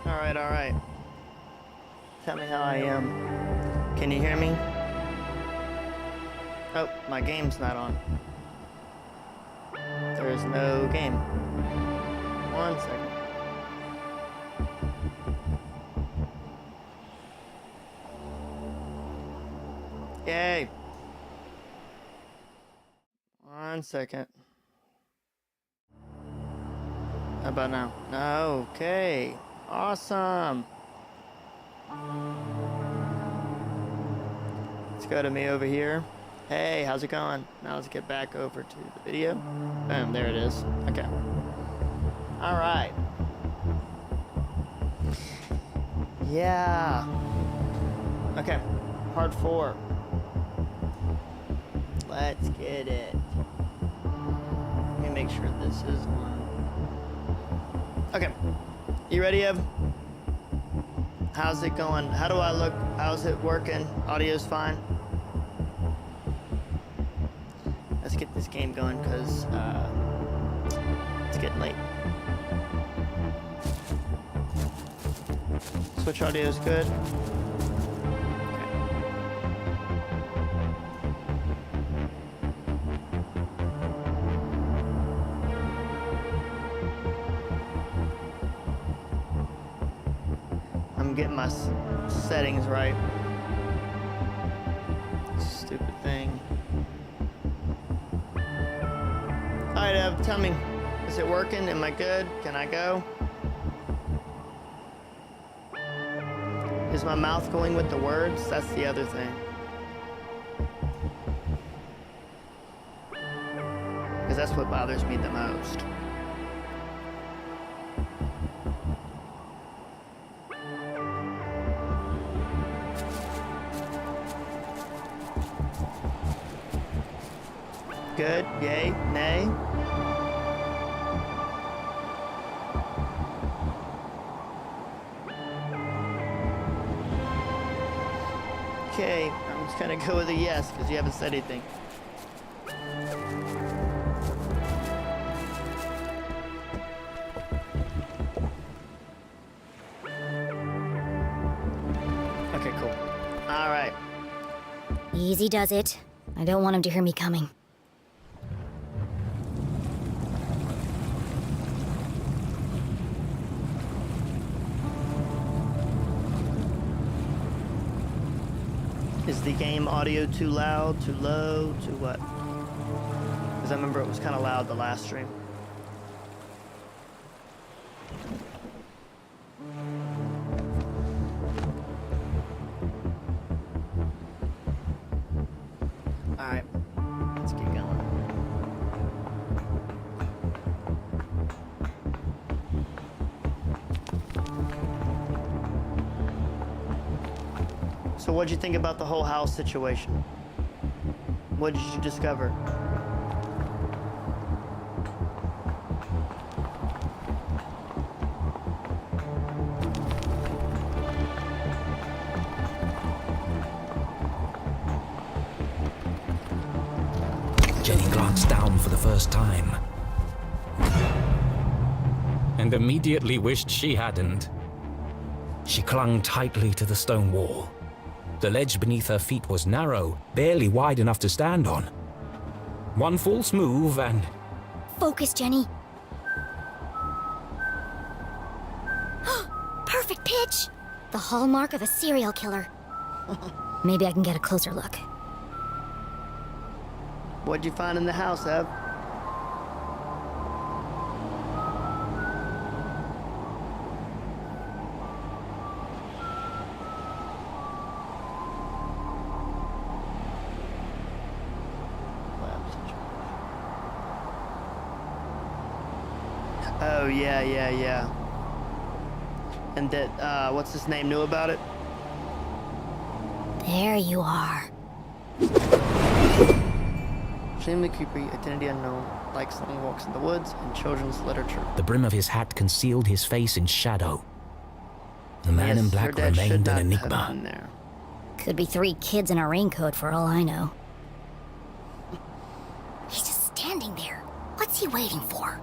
Alright. Tell me how I am. Can you hear me? Oh, my game's not on. There is no game. 1 second. Yay! 1 second. How about now? Okay. Awesome. Let's go to me over here. Hey, how's it going? Now let's get back over to the video. Boom, there it is. Okay. Alright. Yeah. Okay. Part 4. Let's get it. Let me make sure this is on. Okay. You ready, Ev? How's it going? How do I look? How's it working? Audio's fine? Let's get this game going, because it's getting late. Switch audio's good. I'm getting my settings right. Stupid thing. Alright, Ev, tell me. Is it working? Am I good? Can I go? Is my mouth going with the words? That's the other thing. Because that's what bothers me the most. Good. Yay. Nay. Okay. I'm just gonna go with a yes because you haven't said anything. Okay, cool. All right. Easy does it. I don't want him to hear me coming. Is the game audio too loud, too low, too what? Because I remember it was kind of loud the last stream. Alright, let's get going. So what'd you think about the whole house situation? What did you discover? Jenny glanced down for the first time. And immediately wished she hadn't. She clung tightly to the stone wall. The ledge beneath her feet was narrow, barely wide enough to stand on. One false move and... Focus, Jenny. Perfect pitch! The hallmark of a serial killer. Maybe I can get a closer look. What'd you find in the house, Ev? Oh, yeah. And that, what's his name, knew about it? There you are. Extremely creepy, identity unknown, like something walks in the woods in children's literature. The brim of his hat concealed his face in shadow. The man in Yes, her black dad should remained not an have enigma. been there. Could be 3 kids in a raincoat for all I know. He's just standing there. What's he waiting for?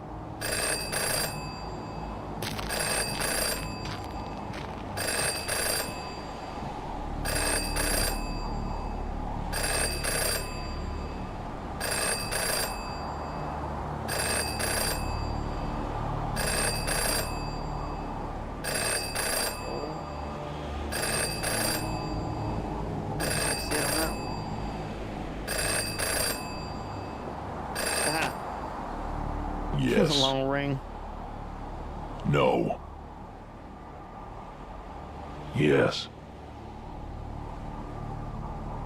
long ring. No. Yes.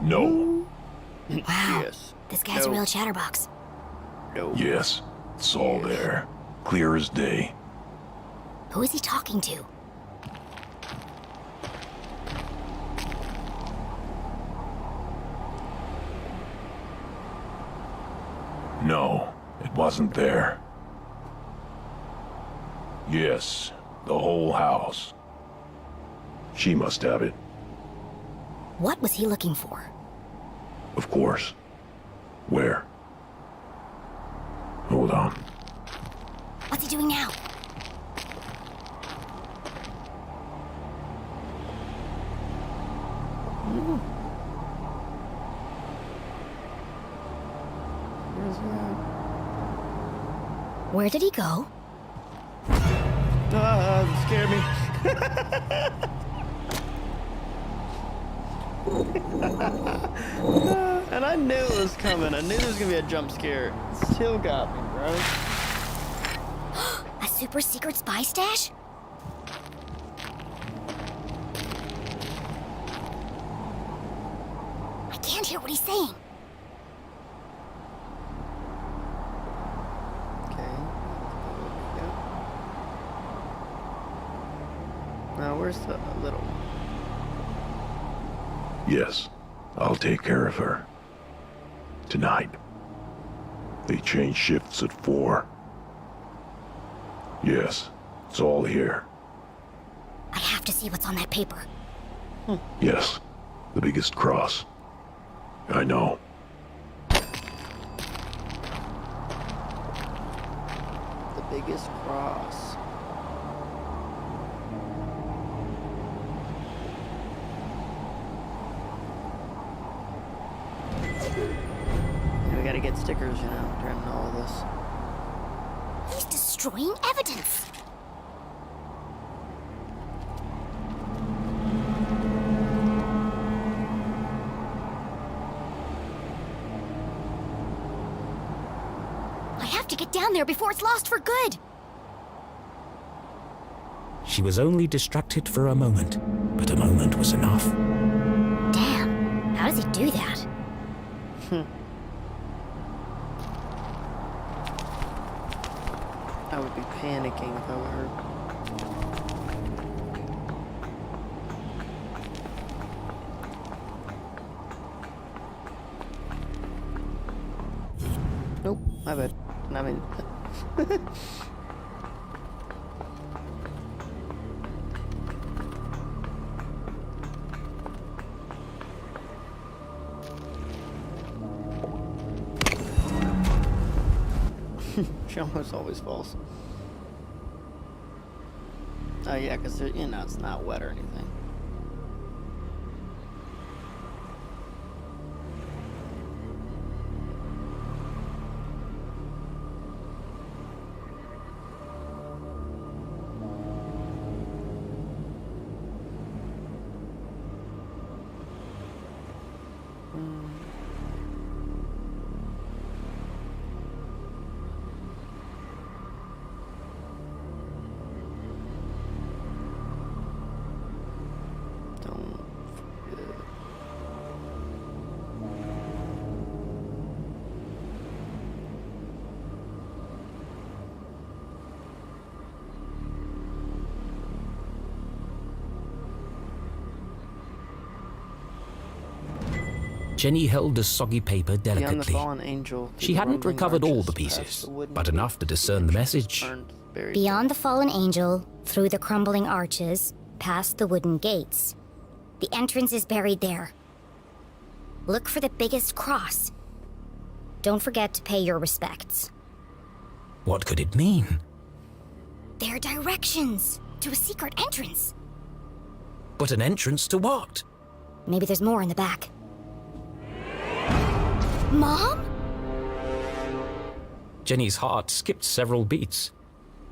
No. Wow. Yes. This guy's a No. real chatterbox. No. Yes. It's all there. Clear as day. Who is he talking to? No, it wasn't there. Yes, the whole house. She must have it, What was he looking for? of course. Where? Hold on. What's he doing now? Where's that? Where did he go? Ah, scared me. And I knew it was coming. I knew there was gonna be a jump scare. It still got me, bro. A super secret spy stash? I can't hear what he's saying. Okay. Now, where's the little one? Yes, I'll take care of her. Tonight. They change shifts at 4. Yes, it's all here. I have to see what's on that paper. Yes, the biggest cross. I know. The biggest cross. We gotta get stickers, you know, during all of this. He's destroying evidence. I have to get down there before it's lost for good. She was only distracted for a moment, but a moment was enough. Damn, how does he do that? I would be panicking if I were her. Nope, my bad. I mean, she almost always falls. Oh yeah, because you know it's not wet or anything. Don't forget. Jenny held the soggy paper Beyond the delicately. fallen angel. She hadn't recovered all the pieces, but enough to discern the message. Beyond the fallen angel, through the crumbling arches, past the wooden gates. The entrance is buried there. Look for the biggest cross. Don't forget to pay your respects. What could it mean? They're directions to a secret entrance. But an entrance to what? Maybe there's more in the back. Mom? Jenny's heart skipped several beats.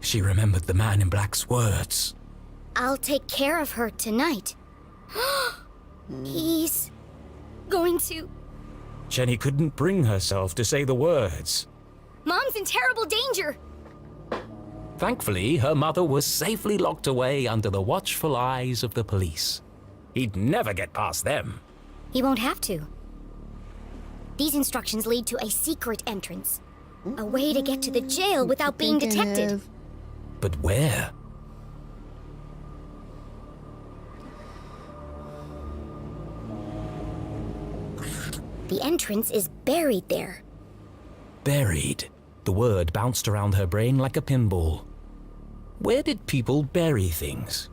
She remembered the man in black's words. I'll take care of her tonight. He's going to... Jenny couldn't bring herself to say the words. Mom's in terrible danger. Thankfully, her mother was safely locked away under the watchful eyes of the police. He'd never get past them. He won't have to. These instructions lead to a secret entrance. A way to get to the jail without being detected. But where? The entrance is buried there. Buried. The word bounced around her brain like a pinball. Where did people bury things?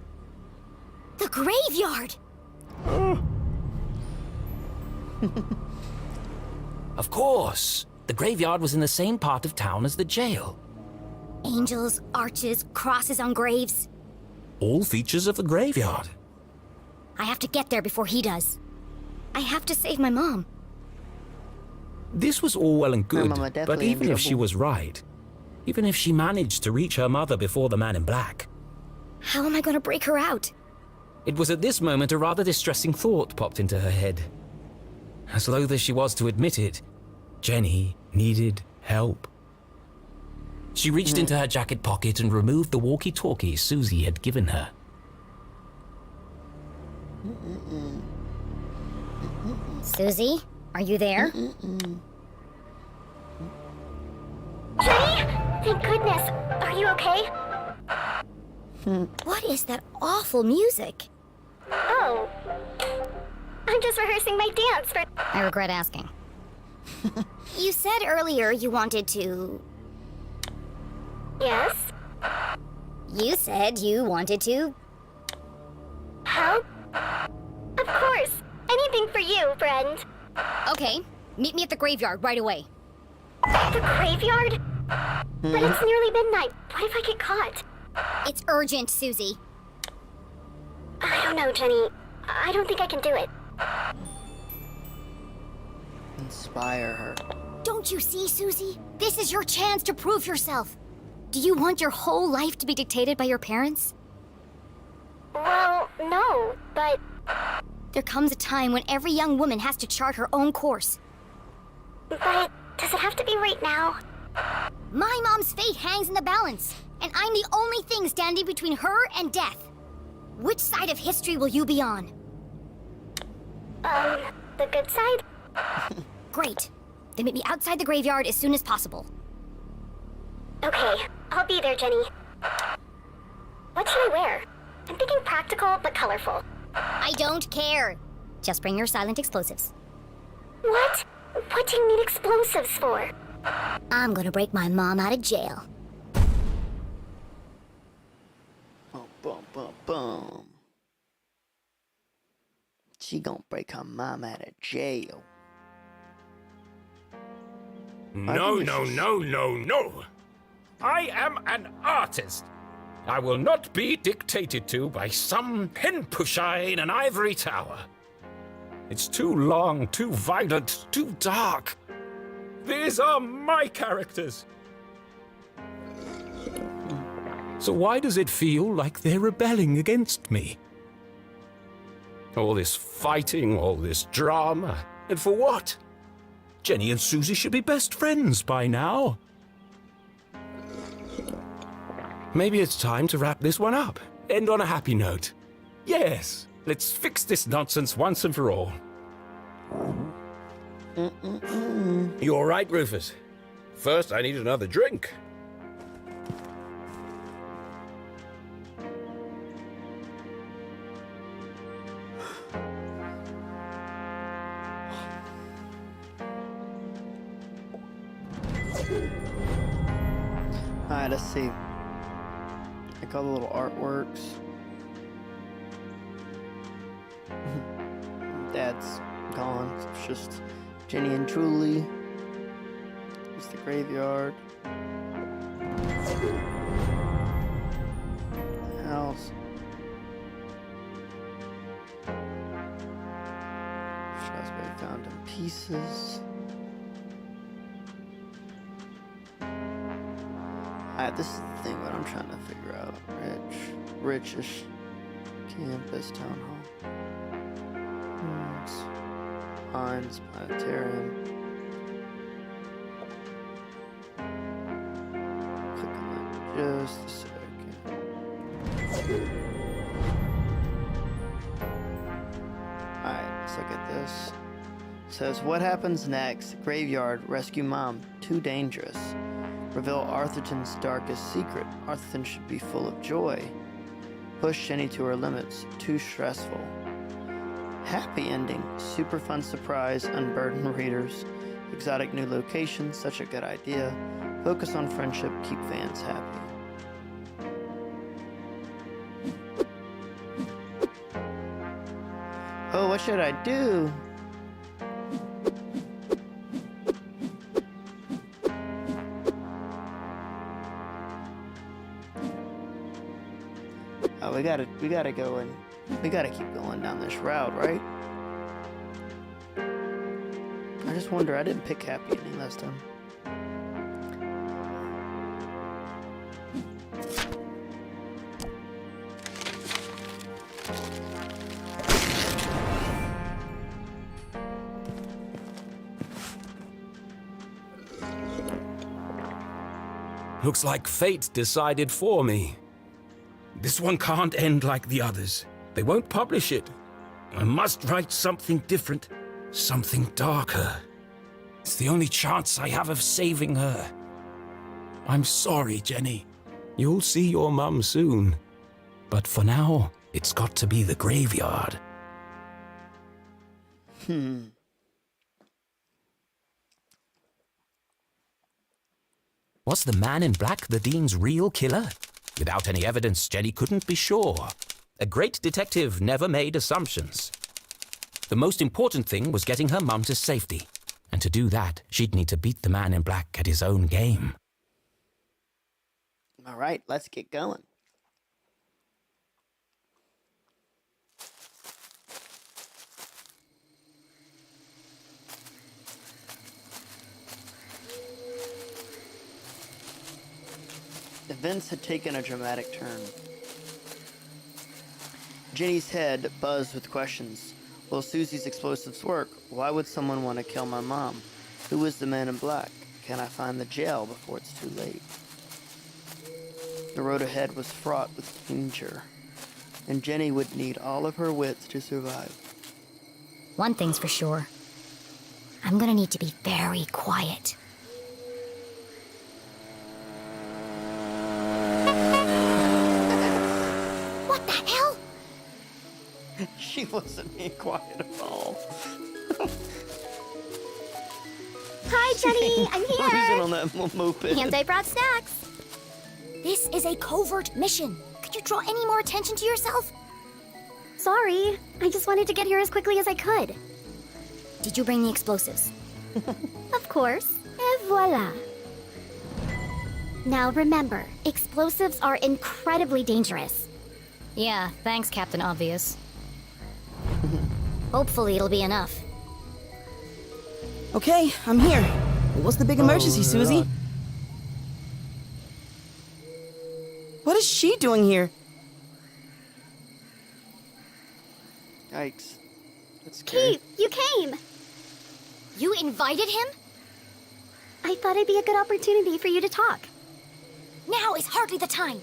The graveyard! Of course! The graveyard was in the same part of town as the jail. Angels, arches, crosses on graves. All features of the graveyard. I have to get there before he does. I have to save my mom. This was all well and good, mama but definitely even in if she trouble. was right, even if she managed to reach her mother before the man in black, How am I going to break her out? it was at this moment a rather distressing thought popped into her head. As loath as she was to admit it, Jenny needed help. She reached into her jacket pocket and removed the walkie-talkie Susie had given her. Susie, are you there? Jenny? Thank goodness. Are you okay? What is that awful music? Oh. I'm just rehearsing my dance for... I regret asking. You said earlier you wanted to... Yes? You said you wanted to... Help? Of course. Anything for you, friend. Okay, meet me at the graveyard right away. The graveyard? But it's nearly midnight. What if I get caught? It's urgent, Susie. I don't know, Jenny. I don't think I can do it. Inspire her. Don't you see, Susie? This is your chance to prove yourself. Do you want your whole life to be dictated by your parents? Well, no, but... There comes a time when every young woman has to chart her own course. But does it have to be right now? My mom's fate hangs in the balance, and I'm the only thing standing between her and death. Which side of history will you be on? The good side? Great. Then meet me outside the graveyard as soon as possible. Okay, I'll be there, Jenny. What should I wear? I'm thinking practical but colorful. I don't care. Just bring your silent explosives. What? What do you need explosives for? I'm gonna break my mom out of jail. Boom, boom, boom, boom. She gonna break her mom out of jail. No, think no, this is- no, no, no. I am an artist. I will not be dictated to by some pen pusher in an ivory tower. It's too long, too violent, too dark. These are my characters. So why does it feel like they're rebelling against me? All this fighting, all this drama, and for what? Jenny and Susie should be best friends by now. Maybe it's time to wrap this one up. End on a happy note. Yes, let's fix this nonsense once and for all. You all right, Rufus? First, I need another drink. Alright, let's see. Like all the little artworks. Dad's gone. It's just Jenny and Julie. It's the graveyard. House. Strasberry found in pieces. This is the thing that I'm trying to figure out. Richish campus, town hall. Pines, planetarium. Click on that. supposed to say? Okay. Alright, let's look at this. It says, what happens next? Graveyard, rescue mom, too dangerous. Reveal Arthurton's darkest secret. Arthurton should be full of joy. Push Jenny to her limits, too stressful. Happy ending, super fun surprise, unburden readers. Exotic new location, such a good idea. Focus on friendship, keep fans happy. Oh, what should I do? Oh, we gotta go in. We gotta keep going down this route, right? I just wonder, I didn't pick happy ending last time. Looks like fate decided for me. This one can't end like the others. They won't publish it. I must write something different, something darker. It's the only chance I have of saving her. I'm sorry, Jenny. You'll see your mum soon. But for now, it's got to be the graveyard. Was the man in black the Dean's real killer? Without any evidence, Jenny couldn't be sure. A great detective never made assumptions. The most important thing was getting her mum to safety. And to do that, she'd need to beat the man in black at his own game. All right, let's get going. Events had taken a dramatic turn. Jenny's head buzzed with questions. Will Susie's explosives work? Why would someone want to kill my mom? Who is the man in black? Can I find the jail before it's too late? The road ahead was fraught with danger, and Jenny would need all of her wits to survive. One thing's for sure. I'm gonna need to be very quiet. What the hell? She wasn't being quiet at all. Hi, Jenny. I'm Cruising here. on that moped. And I brought snacks. This is a covert mission. Could you draw any more attention to yourself? Sorry. I just wanted to get here as quickly as I could. Did you bring the explosives? Of course. Et voila. Now remember, explosives are incredibly dangerous. Yeah, thanks, Captain Obvious. Hopefully it'll be enough. Okay, I'm here. What's the big emergency, Susie? What is she doing here? Yikes. That's scary. Keith, you came. You invited him? I thought it'd be a good opportunity for you to talk. Now is hardly the time.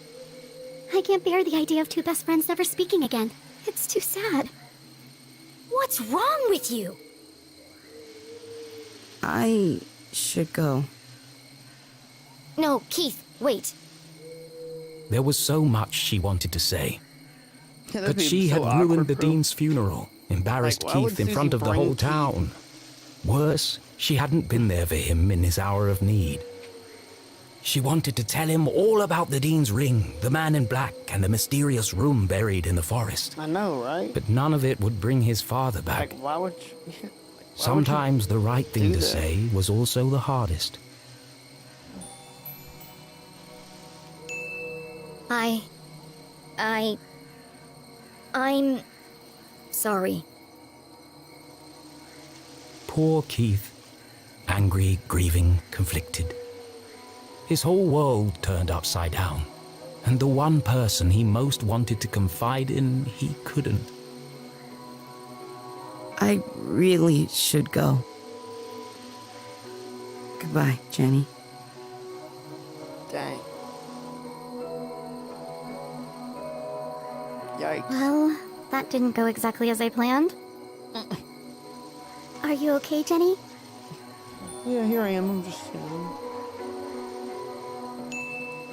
I can't bear the idea of two best friends never speaking again. It's too sad. What's wrong with you? I should go. No, Keith, wait. There was so much she wanted to say. Yeah, that'd But be she so had awkward, ruined the bro. Dean's funeral, embarrassed Like, why would Keith in Susie front of the bring whole Keith? town. Worse, she hadn't been there for him in his hour of need. She wanted to tell him all about the Dean's ring, the man in black, and the mysterious room buried in the forest. I know, right? But none of it would bring his father back. Like, why would you... Like, why would you Sometimes the right thing do to that? say was also the hardest. I'm sorry. Poor Keith. Angry, grieving, conflicted. His whole world turned upside down. And the one person he most wanted to confide in, he couldn't. I really should go. Goodbye, Jenny. Dang. Yikes. Well, that didn't go exactly as I planned. Are you okay, Jenny? Yeah, here I am. I'm just, I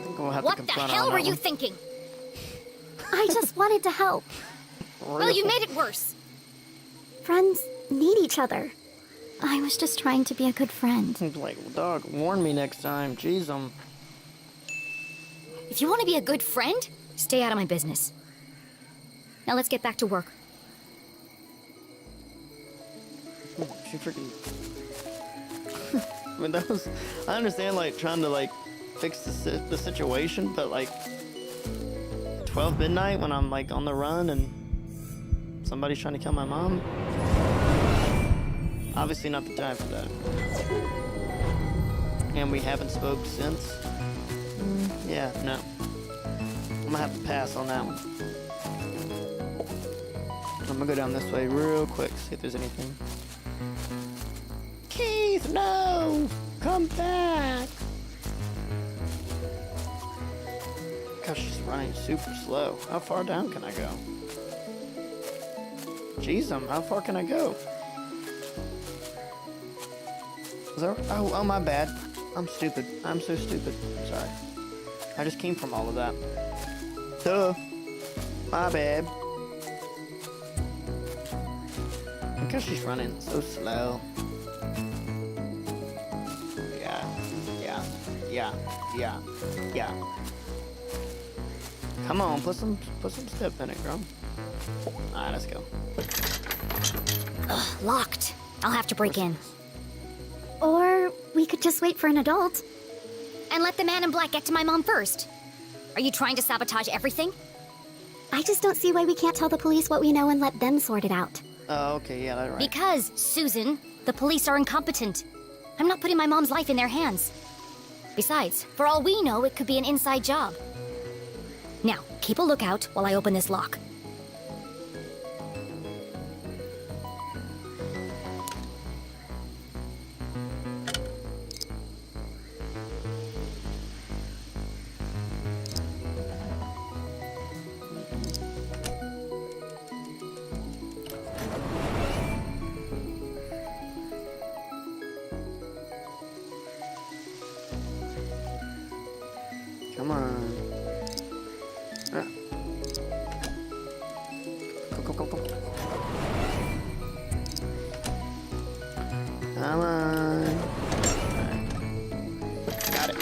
think we'll have What to the confront her hell on were that you one. thinking? I just wanted to help. Well, you made it worse. Friends need each other. I was just trying to be a good friend. He's like, well, dog, warn me next time. Jeez, If you want to be a good friend, stay out of my business. Now let's get back to work. she freaking... I mean, that was... I understand, like, trying to, like, fix the situation, but, like, 12 midnight when I'm, like, on the run and somebody's trying to kill my mom? Obviously not the time for that. And we haven't spoke since? Yeah, no. I'm gonna have to pass on that one. I'm gonna go down this way real quick, see if there's anything. Keith, no! Come back! Gosh, she's running super slow. How far down can I go? Jeez, how far can I go? Is there, oh, my bad. I'm stupid. I'm so stupid. I'm sorry. I just came from all of that. Duh. My bad. Because she's running so slow. Yeah. Come on, put some step in it, girl. Alright, let's go. Ugh, locked. I'll have to break in. Or we could just wait for an adult. And let the man in black get to my mom first. Are you trying to sabotage everything? I just don't see why we can't tell the police what we know and let them sort it out. Oh, okay, yeah, that's right. Because, Susan, the police are incompetent. I'm not putting my mom's life in their hands. Besides, for all we know, it could be an inside job. Now, keep a lookout while I open this lock. Come on. Ah. Go. Come on. Alright. Got it.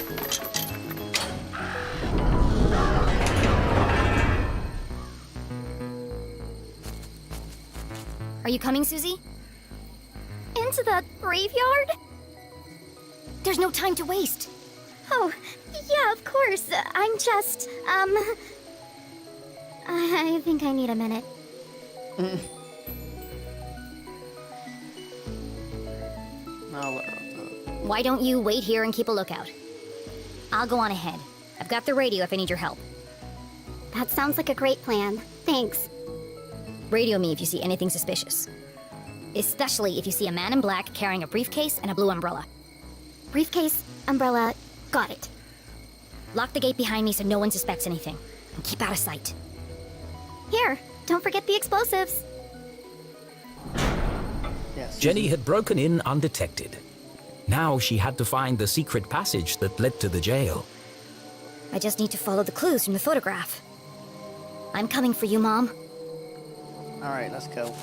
Are you coming, Susie? Into the graveyard? There's no time to waste. Oh, yeah, of course. I'm just, I think I need a minute. I'll let her off the hook. Why don't you wait here and keep a lookout? I'll go on ahead. I've got the radio if I need your help. That sounds like a great plan. Thanks. Radio me if you see anything suspicious. Especially if you see a man in black carrying a briefcase and a blue umbrella. Briefcase, umbrella, got it. Lock the gate behind me so no one suspects anything. And keep out of sight. Here, don't forget the explosives. Yes. Jenny had broken in undetected. Now she had to find the secret passage that led to the jail. I just need to follow the clues from the photograph. I'm coming for you, Mom. Alright, let's go.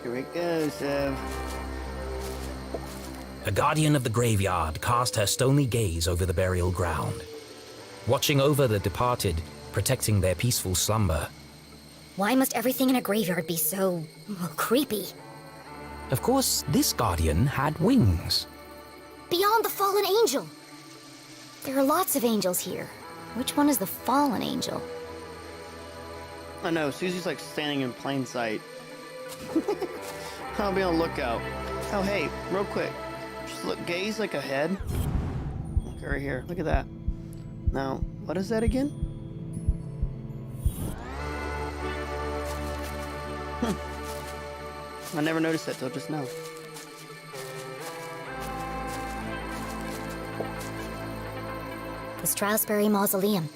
Here it goes, A guardian of the graveyard cast her stony gaze over the burial ground, watching over the departed, protecting their peaceful slumber. Why must everything in a graveyard be so creepy? Of course, this guardian had wings. Beyond the fallen angel! There are lots of angels here. Which one is the fallen angel? I know, Susie's like standing in plain sight. I'll be on the lookout. Oh, hey, real quick. Just look, gaze like ahead. Okay, right here. Look at that. Now, what is that again? I never noticed that till just now. The Strasberry Mausoleum.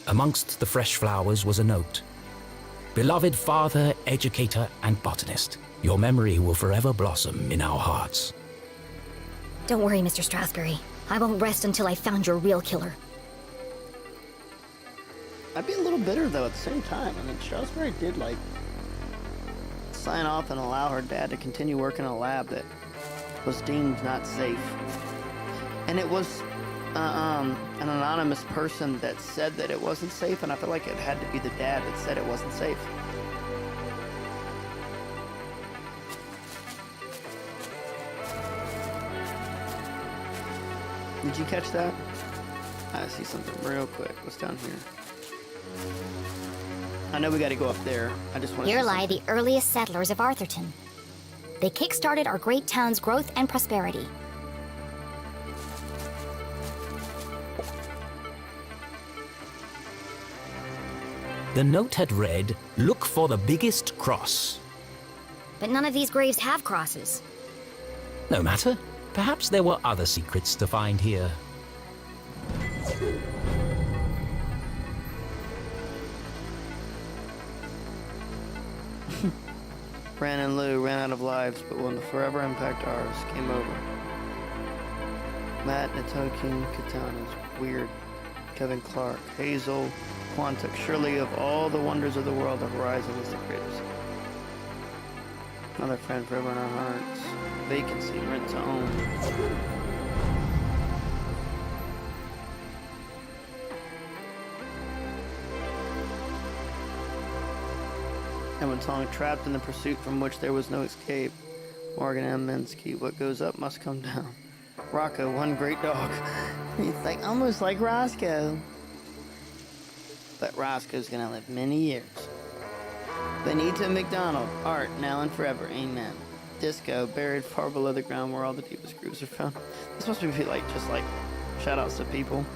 Amongst the fresh flowers was a note. Beloved father, educator, and botanist, your memory will forever blossom in our hearts. Don't worry, Mr. Strasberry. I won't rest until I've found your real killer. I'd be a little bitter though at the same time. I mean, Strasberry did like sign off and allow her dad to continue working in a lab that was deemed not safe. And it was an anonymous person that said that it wasn't safe, and I feel like it had to be the dad that said it wasn't safe. Did you catch that? I see something real quick. What's down here? I know we gotta go up there. I just want to. Here lie the earliest settlers of Arthurton. They kick-started our great town's growth and prosperity. The note had read, "Look for the biggest cross." But none of these graves have crosses. No matter. Perhaps there were other secrets to find here. Ran and Lou ran out of lives, but when the forever impact ours came over. Matt, Natokin, Katanas, Weird, Kevin Clark, Hazel, Quantic. Surely of all the wonders of the world, the horizon is the greatest. Another friend forever in our hearts. Vacancy, rent to own. Edwin Tong trapped in the pursuit from which there was no escape. Morgan M. Minsky, what goes up must come down. Rocco, one great dog. He's like almost like Roscoe. But Roscoe's gonna live many years. Benito McDonald, art now and forever, amen. Disco, buried far below the ground where all the deepest grooves are found. This must be like just like shout outs to people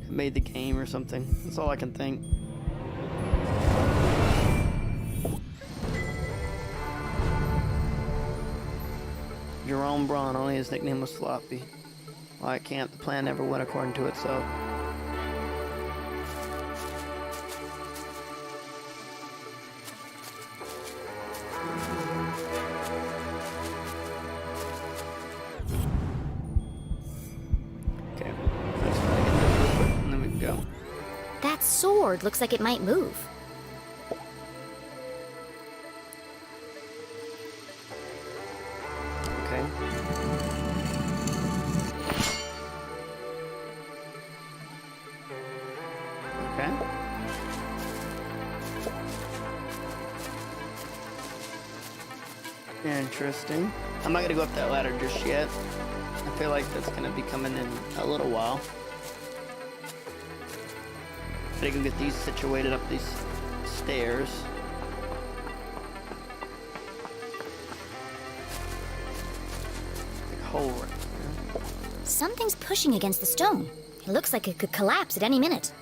who made the game or something. That's all I can think. Jerome Braun, only his nickname was Floppy. While at camp, the plan never went according to itself. Okay, let's try to get this real quick, and then we can go. That sword looks like it might move. Okay. Okay. Interesting. I'm not gonna go up that ladder just yet. I feel like that's gonna be coming in a little while. But I can get these situated up these stairs. Big hole right there. Something's pushing against the stone. It looks like it could collapse at any minute.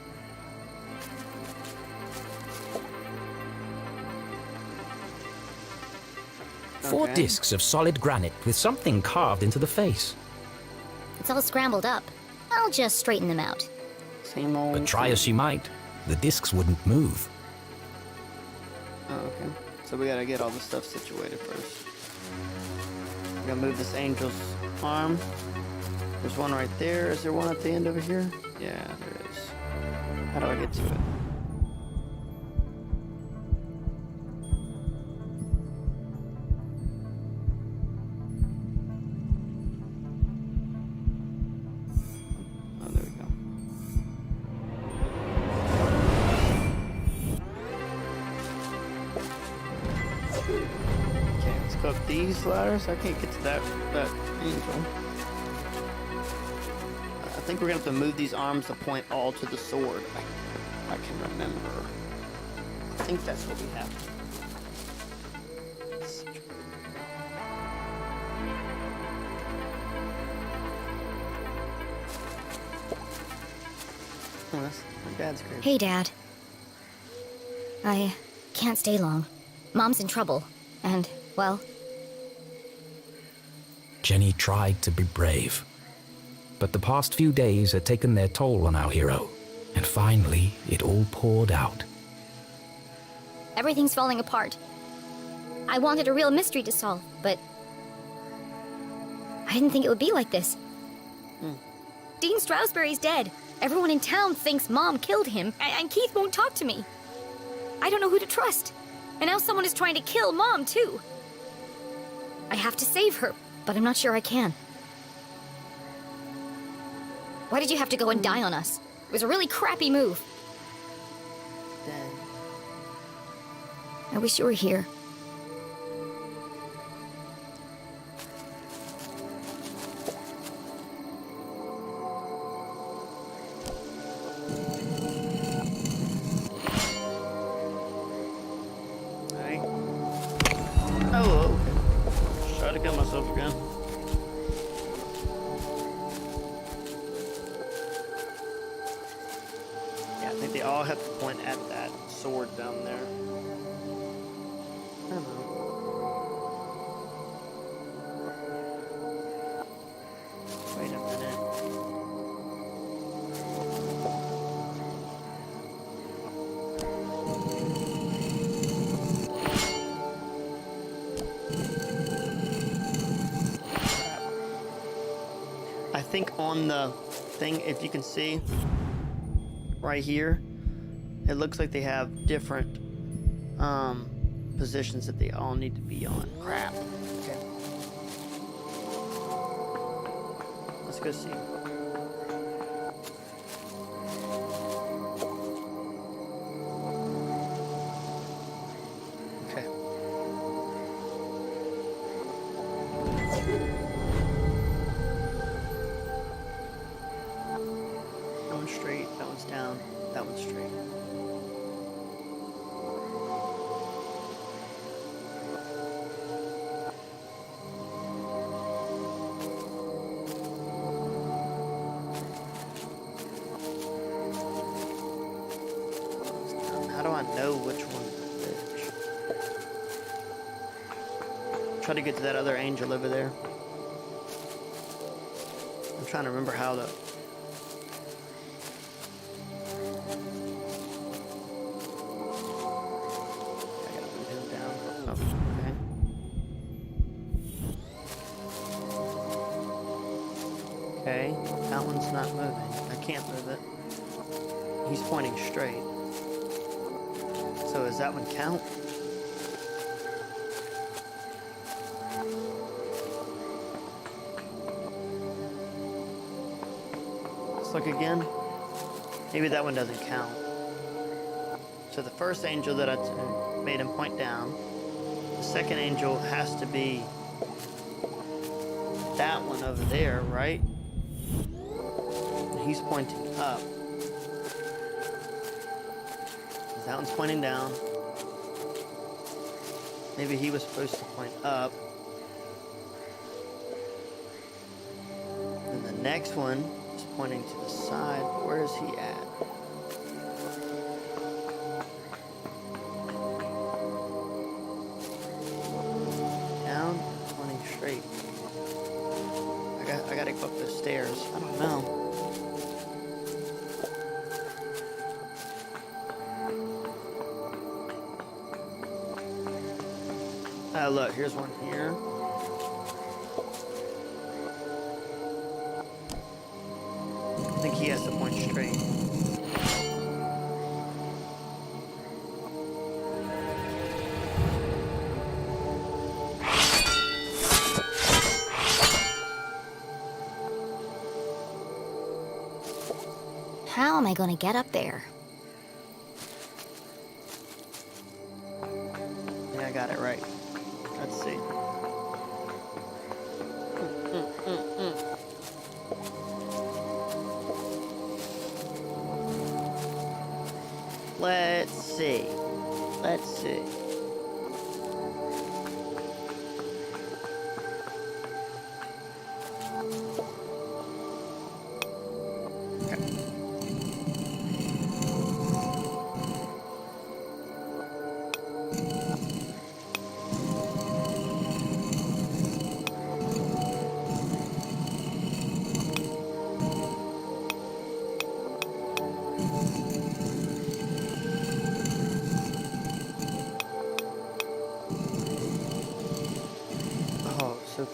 Four Okay. discs of solid granite with something carved into the face. It's all scrambled up. I'll just straighten them out. Same old. But try as she might, the discs wouldn't move. Oh, okay. So we gotta get all the stuff situated first. We're gonna move this angel's arm. There's one right there. Is there one at the end over here? Yeah, there is. How do I get to it? Oh, there we go. Okay, let's go up these ladders. I can't get to that angel. I think we're gonna have to move these arms to point all to the sword. I can remember. I think that's what we have. Oh, that's my dad's grave. Hey, Dad. I can't stay long. Mom's in trouble. And, well, Jenny tried to be brave. But the past few days had taken their toll on our hero. And finally, it all poured out. everything's falling apart. I wanted a real mystery to solve, but I didn't think it would be like this. Dean Stroudsbury's dead. Everyone in town thinks Mom killed him, and Keith won't talk to me. I don't know who to trust. And now someone is trying to kill Mom, too. I have to save her, but I'm not sure I can. Why did you have to go and die on us? It was a really crappy move. Dead. I wish you were here. Alright. Oh, okay. Try to kill myself again. Yeah, I think they all have to point at that sword down there. I don't know. Wait a minute. I think on the thing, if you can see right here, it looks like they have different positions that they all need to be on. Crap. Okay. Let's go see. Okay. That one's straight, that one's down, that one's straight. How do I know which one is which? Try to get to that other angel over there. I'm trying to remember how the... I gotta move him down. Oh, okay. Okay, that one's not moving. I can't move it. He's pointing straight. So does that one count? Let's look again. Maybe that one doesn't count. So the first angel that I made him point down, the second angel has to be that one over there, right? And he's pointing up. That one's pointing down. Maybe he was supposed to point up. And the next one is pointing to the side. Where is he at? Down, pointing straight. I gotta go up those stairs. I don't know. Look, here's one here. I think he has to point straight. How am I going to get up there? Yeah, I got it right. Let's see. Let's see. Let's see. Okay.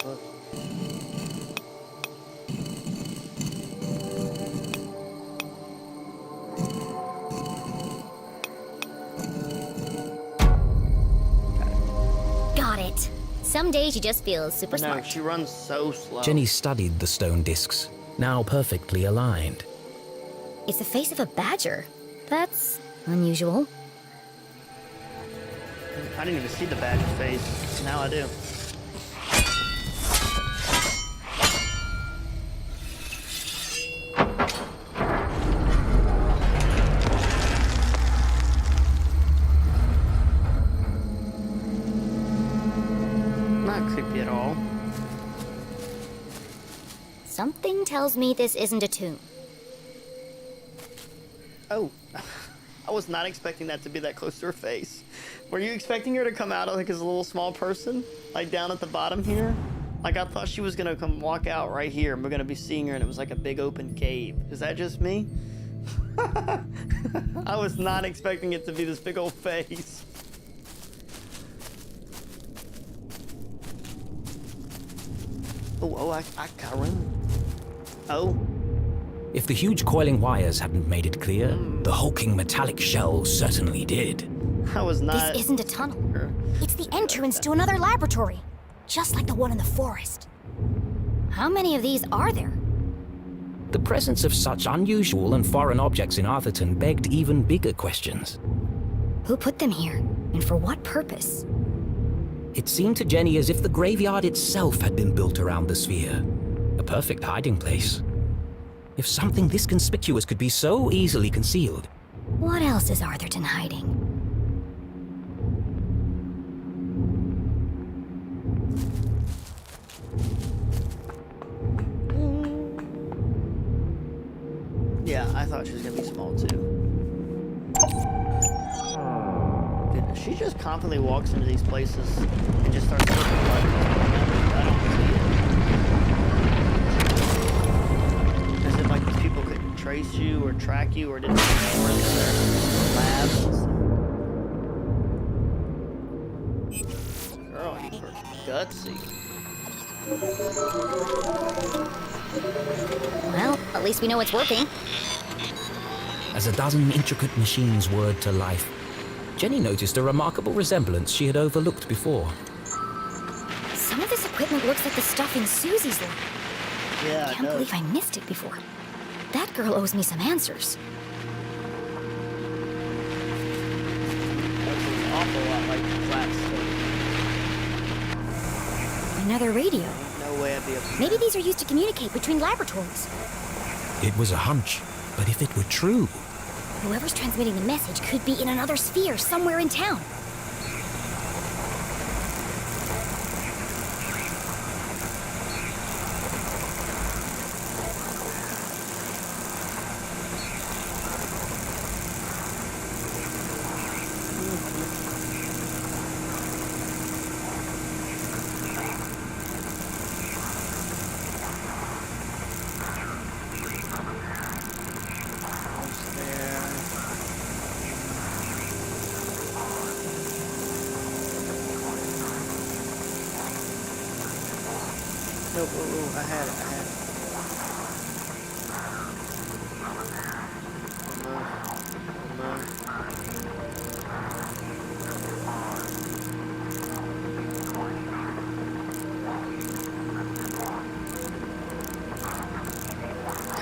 Got it. Some days you just feel super No, smart. she runs so slow. Jenny studied the stone discs, now perfectly aligned. It's the face of a badger. That's unusual. I didn't even see the badger's face. Now I do. Not creepy at all. Something tells me this isn't a tomb. Oh, I was not expecting that to be that close to her face. Were you expecting her to come out like as a little small person? Like down at the bottom here? Like I thought she was gonna come walk out right here and we're gonna be seeing her and it was like a big open cave. Is that just me? I was not expecting it to be this big old face. Oh, I got room. Oh. If the huge coiling wires hadn't made it clear, the hulking metallic shell certainly did. I was not. This isn't a tunnel. It's the entrance to another laboratory, just like the one in the forest. How many of these are there? The presence of such unusual and foreign objects in Arthurton begged even bigger questions. Who put them here, and for what purpose? It seemed to Jenny as if the graveyard itself had been built around the sphere. A perfect hiding place. If something this conspicuous could be so easily concealed. What else is Arthurton hiding? Yeah, I thought she was gonna be small too. Goodness, she just confidently walks into these places and just starts looking like I don't see it. As if like these people couldn't trace you or track you or didn't work in their labs and stuff. Girl, you were gutsy. Well, at least we know it's working. As a dozen intricate machines whirred to life, Jenny noticed a remarkable resemblance she had overlooked before. Some of this equipment looks like the stuff in Susie's lab. Yeah, I can't believe I missed it before. That girl owes me some answers. That's an awful lot like flat stuff. Another radio. No way I'd be able to. Maybe these are used to communicate between laboratories. It was a hunch, but if it were true, Whoever's transmitting the message could be in another sphere somewhere in town. Almost there. Nope, oh, I had it.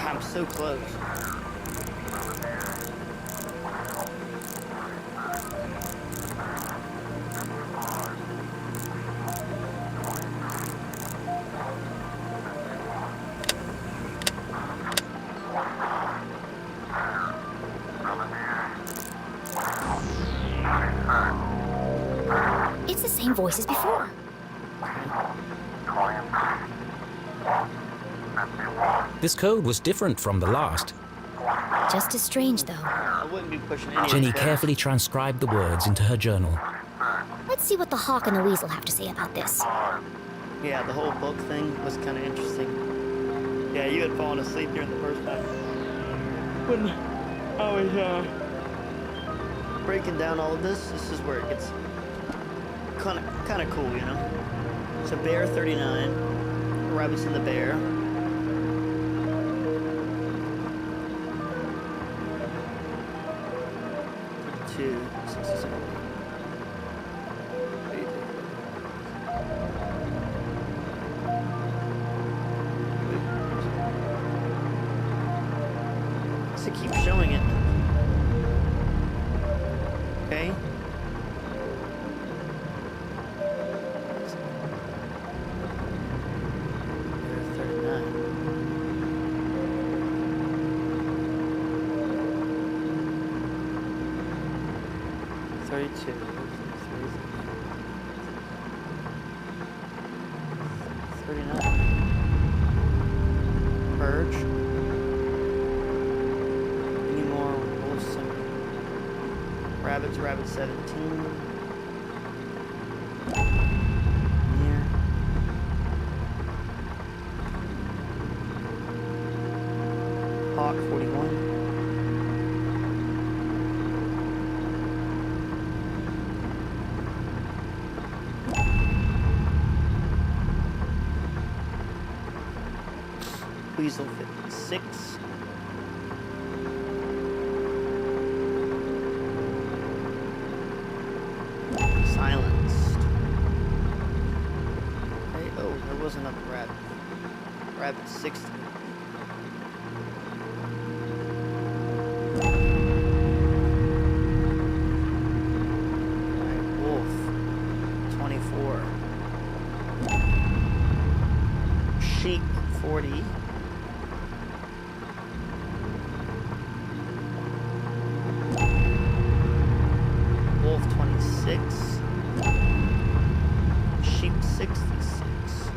I'm so close. It's the same voice as before. this code was different from the last. Just as strange, though. I wouldn't be pushing any Jenny of that. carefully transcribed the words into her journal. Let's see what the hawk and the weasel have to say about this. Yeah, the whole book thing was kind of interesting. Yeah, you had fallen asleep during the first time. When I was breaking down all of this, this is where it gets kind of cool, you know. So bear 39, rabbits in the bear. 2, 67. To keep showing it. Okay. There's 39. Purge. Any more wolves? Rabbits, rabbit 17. Here. Hawk 41. Weasel 56. Silenced. Hey, oh, there was another rabbit. Rabbit 60. Alright, wolf 24. Sheep 40. Wolf 26. Sheep 66.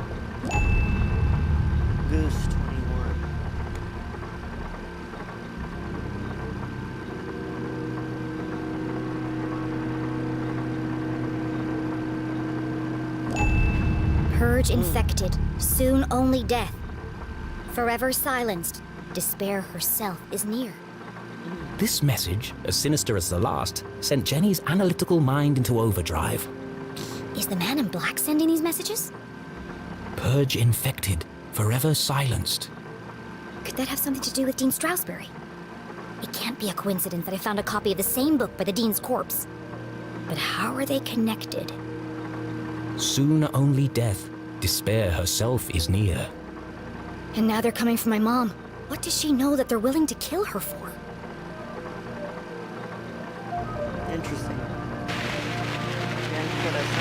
Goose 21. Purge infected, soon only death. Forever silenced, despair herself is near. This message, as sinister as the last, sent Jenny's analytical mind into overdrive. Is the man in black sending these messages? Purge infected, forever silenced. Could that have something to do with Dean Stroudsbury? It can't be a coincidence that I found a copy of the same book by the Dean's corpse. But how are they connected? Soon only death, despair herself is near. And now they're coming for my mom. What does she know that they're willing to kill her for? Interesting. Yeah, but that's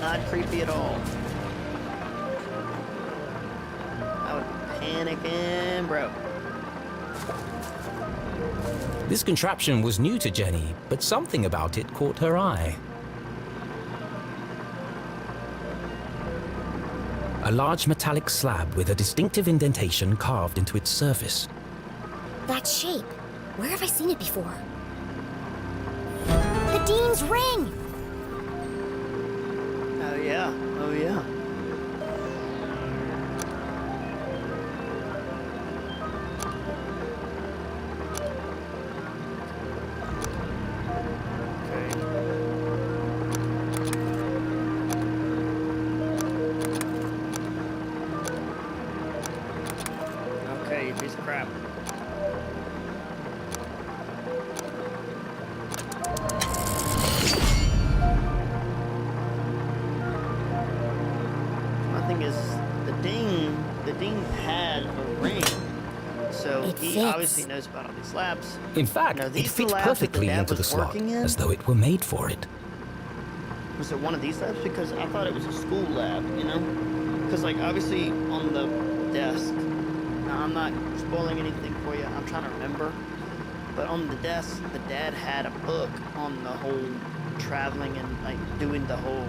not creepy at all. I would panic and bro. This contraption was new to Jenny, but something about it caught her eye. A large metallic slab with a distinctive indentation carved into its surface. That shape. Where have I seen it before? The Dean's ring! Oh yeah. Oh yeah. Okay, you piece of crap. My thing is, the Dean had a ring, so It he fits. obviously knows about all these labs. In fact, Now, it these fits labs that perfectly Dad into the was slot, working in? as though it were made for it. Was it one of these labs? Because I thought it was a school lab, you know? Because, like, obviously on the desk, now I'm not spoiling anything for you, I'm trying to remember, but on the desk, the dad had a book on the whole traveling and, like, doing the whole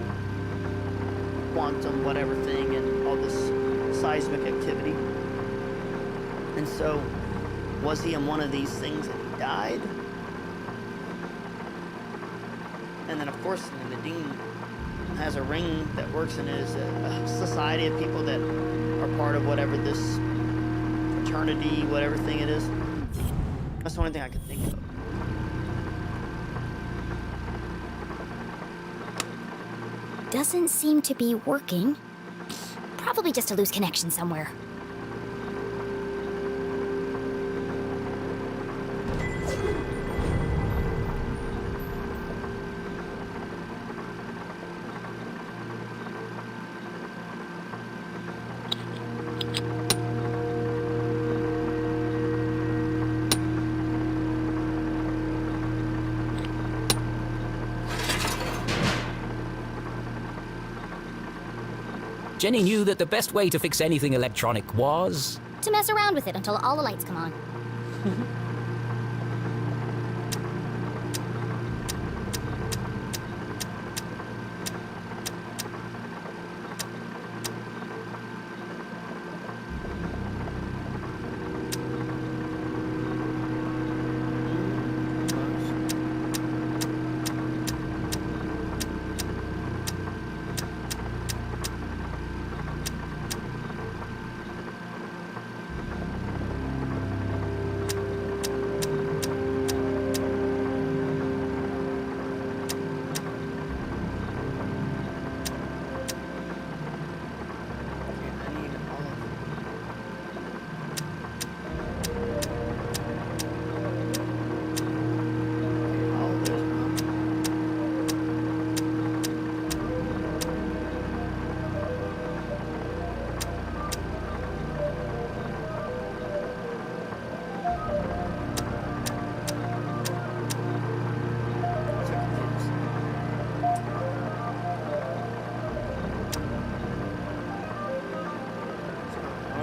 quantum whatever thing and all this seismic activity. And so, was he in one of these things and he died? And then, of course, I mean, the Dean has a ring that works in his society of people that are part of whatever this fraternity, whatever thing it is. That's the only thing I could think of. doesn't seem to be working. Probably just a loose connection somewhere. Jenny knew that the best way to fix anything electronic was... To mess around with it until all the lights come on.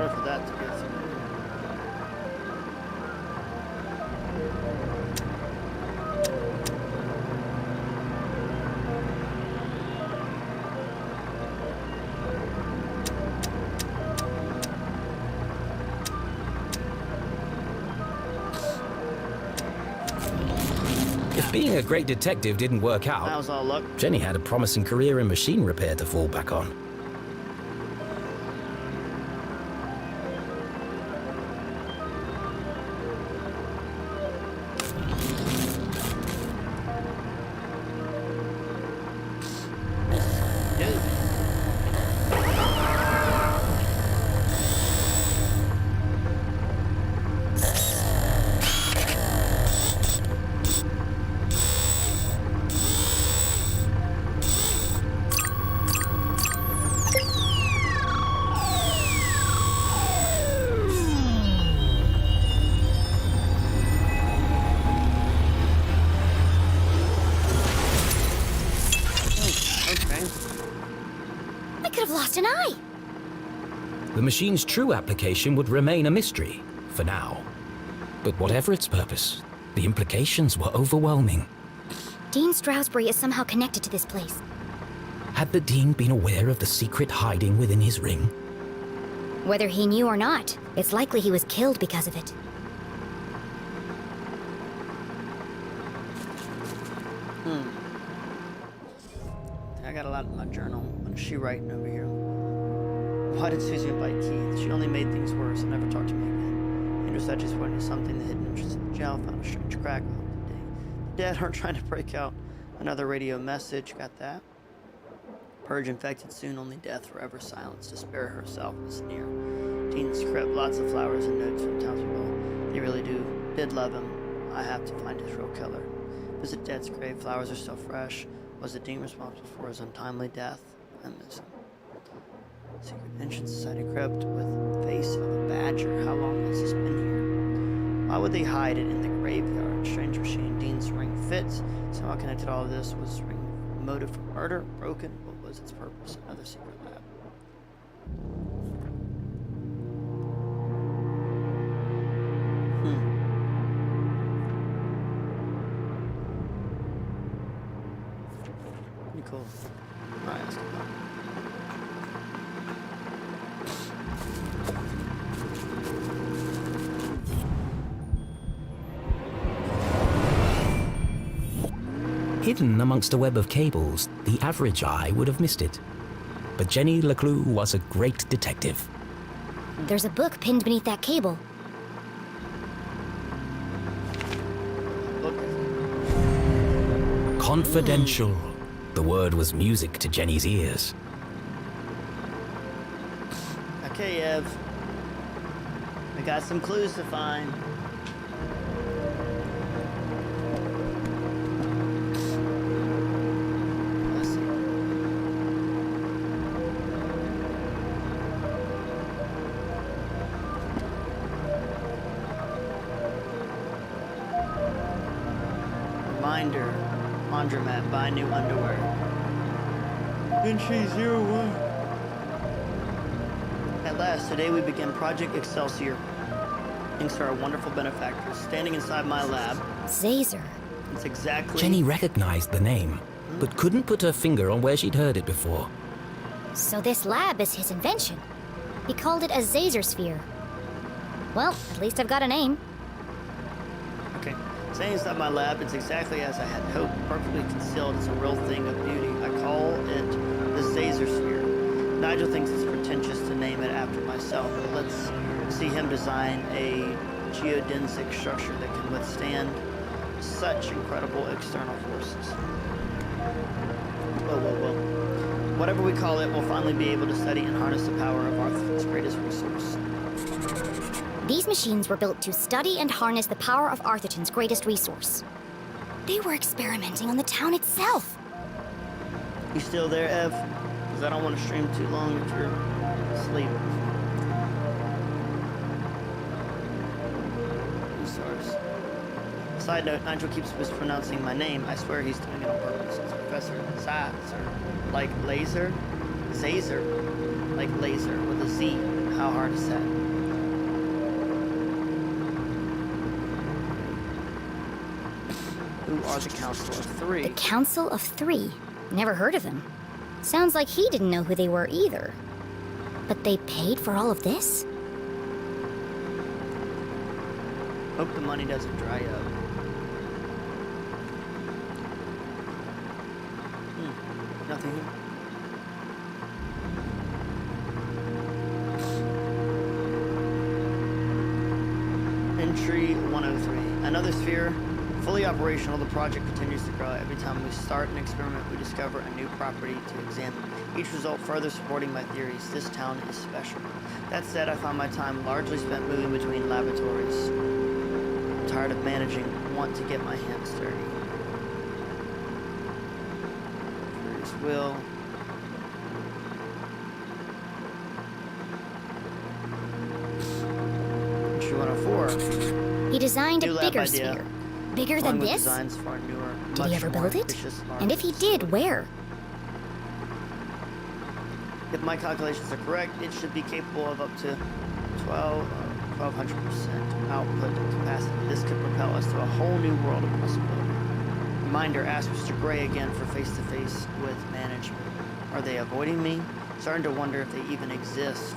For that to go through. If being a great detective didn't work That out, was all luck. Jenny had a promising career in machine repair to fall back on. Okay. I could have lost an eye. The machine's true application would remain a mystery, for now. But whatever its purpose, the implications were overwhelming. Dean Stroudsbury is somehow connected to this place. Had the Dean been aware of the secret hiding within his ring? Whether he knew or not, it's likely he was killed because of it. I got a lot in my journal. What is she writing over here? Why did Susie invite Keith? She only made things worse and never talked to me again. Andrew said she's pointing to something the hidden entrance of the jail found a strange crack on the day. The dead aren't trying to break out. Another radio message. Got that? Purge infected soon, only death forever silence. Despair herself is near. Dean's crypt, lots of flowers and notes from townspeople. They really did love him. I have to find his real killer. Visit Dead's grave. Flowers are still fresh. Was the Dean responsible for his untimely death? I miss him. Secret entrance inside a crypt with face of a badger. How long has this been here? Why would they hide it in the graveyard? Strange machine. Dean's ring fits. Somehow connected all of this. Was ring motive for murder? Broken? What was its purpose? Another secret lab. Pretty cool. I'll ask him about it. Hidden amongst a web of cables, the average eye would have missed it. But Jenny Leclue was a great detective. There's a book pinned beneath that cable. Look. Confidential. The word was music to Jenny's ears. Okay, Ev. We got some clues to find. Let's see. Reminder. Laundromat, buy new underwear. Entry 01. At last, today we begin Project Excelsior. Thanks to our wonderful benefactors. Standing inside my lab, Zazer. it's exactly... Jenny recognized the name, but couldn't put her finger on where she'd heard it before. So this lab is his invention. He called it a Zazer sphere. Well, at least I've got a name. Okay. Standing inside my lab, it's exactly as I had hoped, perfectly concealed. It's a real thing of beauty. I call it the Zazer sphere. Nigel thinks it's pretentious to name it after myself, but let's see him design a geodesic structure that can withstand such incredible external forces. Whoa, whoa, whoa. Whatever we call it, we'll finally be able to study and harness the power of Arthur's greatest resource. These machines were built to study and harness the power of Arthurton's greatest resource. They were experimenting on the town itself. You still there, Ev? Because I don't want to stream too long if you're asleep. Resource. Side note, Nigel keeps mispronouncing my name. I swear he's doing it on purpose. It's Professor Zazer. Like laser? Zazer. Like laser with a Z. How hard is that? Who are the Council of Three? The Council of Three. Never heard of them. Sounds like he didn't know who they were either. But they paid for all of this? Hope the money doesn't dry up. Nothing here. Entry 103. Another sphere. Fully operational, the project continues to grow. Every time we start an experiment, we discover a new property to examine. Each result further supporting my theories. This town is special. That said, I find my time largely spent moving between laboratories. I'm tired of managing, want to get my hands dirty. Furious will. Entry 104. He designed New a lab bigger idea. sphere. Bigger Along than with this? designs for a newer, Did he much ever more build it? ambitious And if he large did, where? If my calculations are correct, it should be capable of up to 1,200% output capacity. This could propel us to a whole new world of possibility. Reminder, ask Mr. Gray again for face-to-face with management. Are they avoiding me? Starting to wonder if they even exist.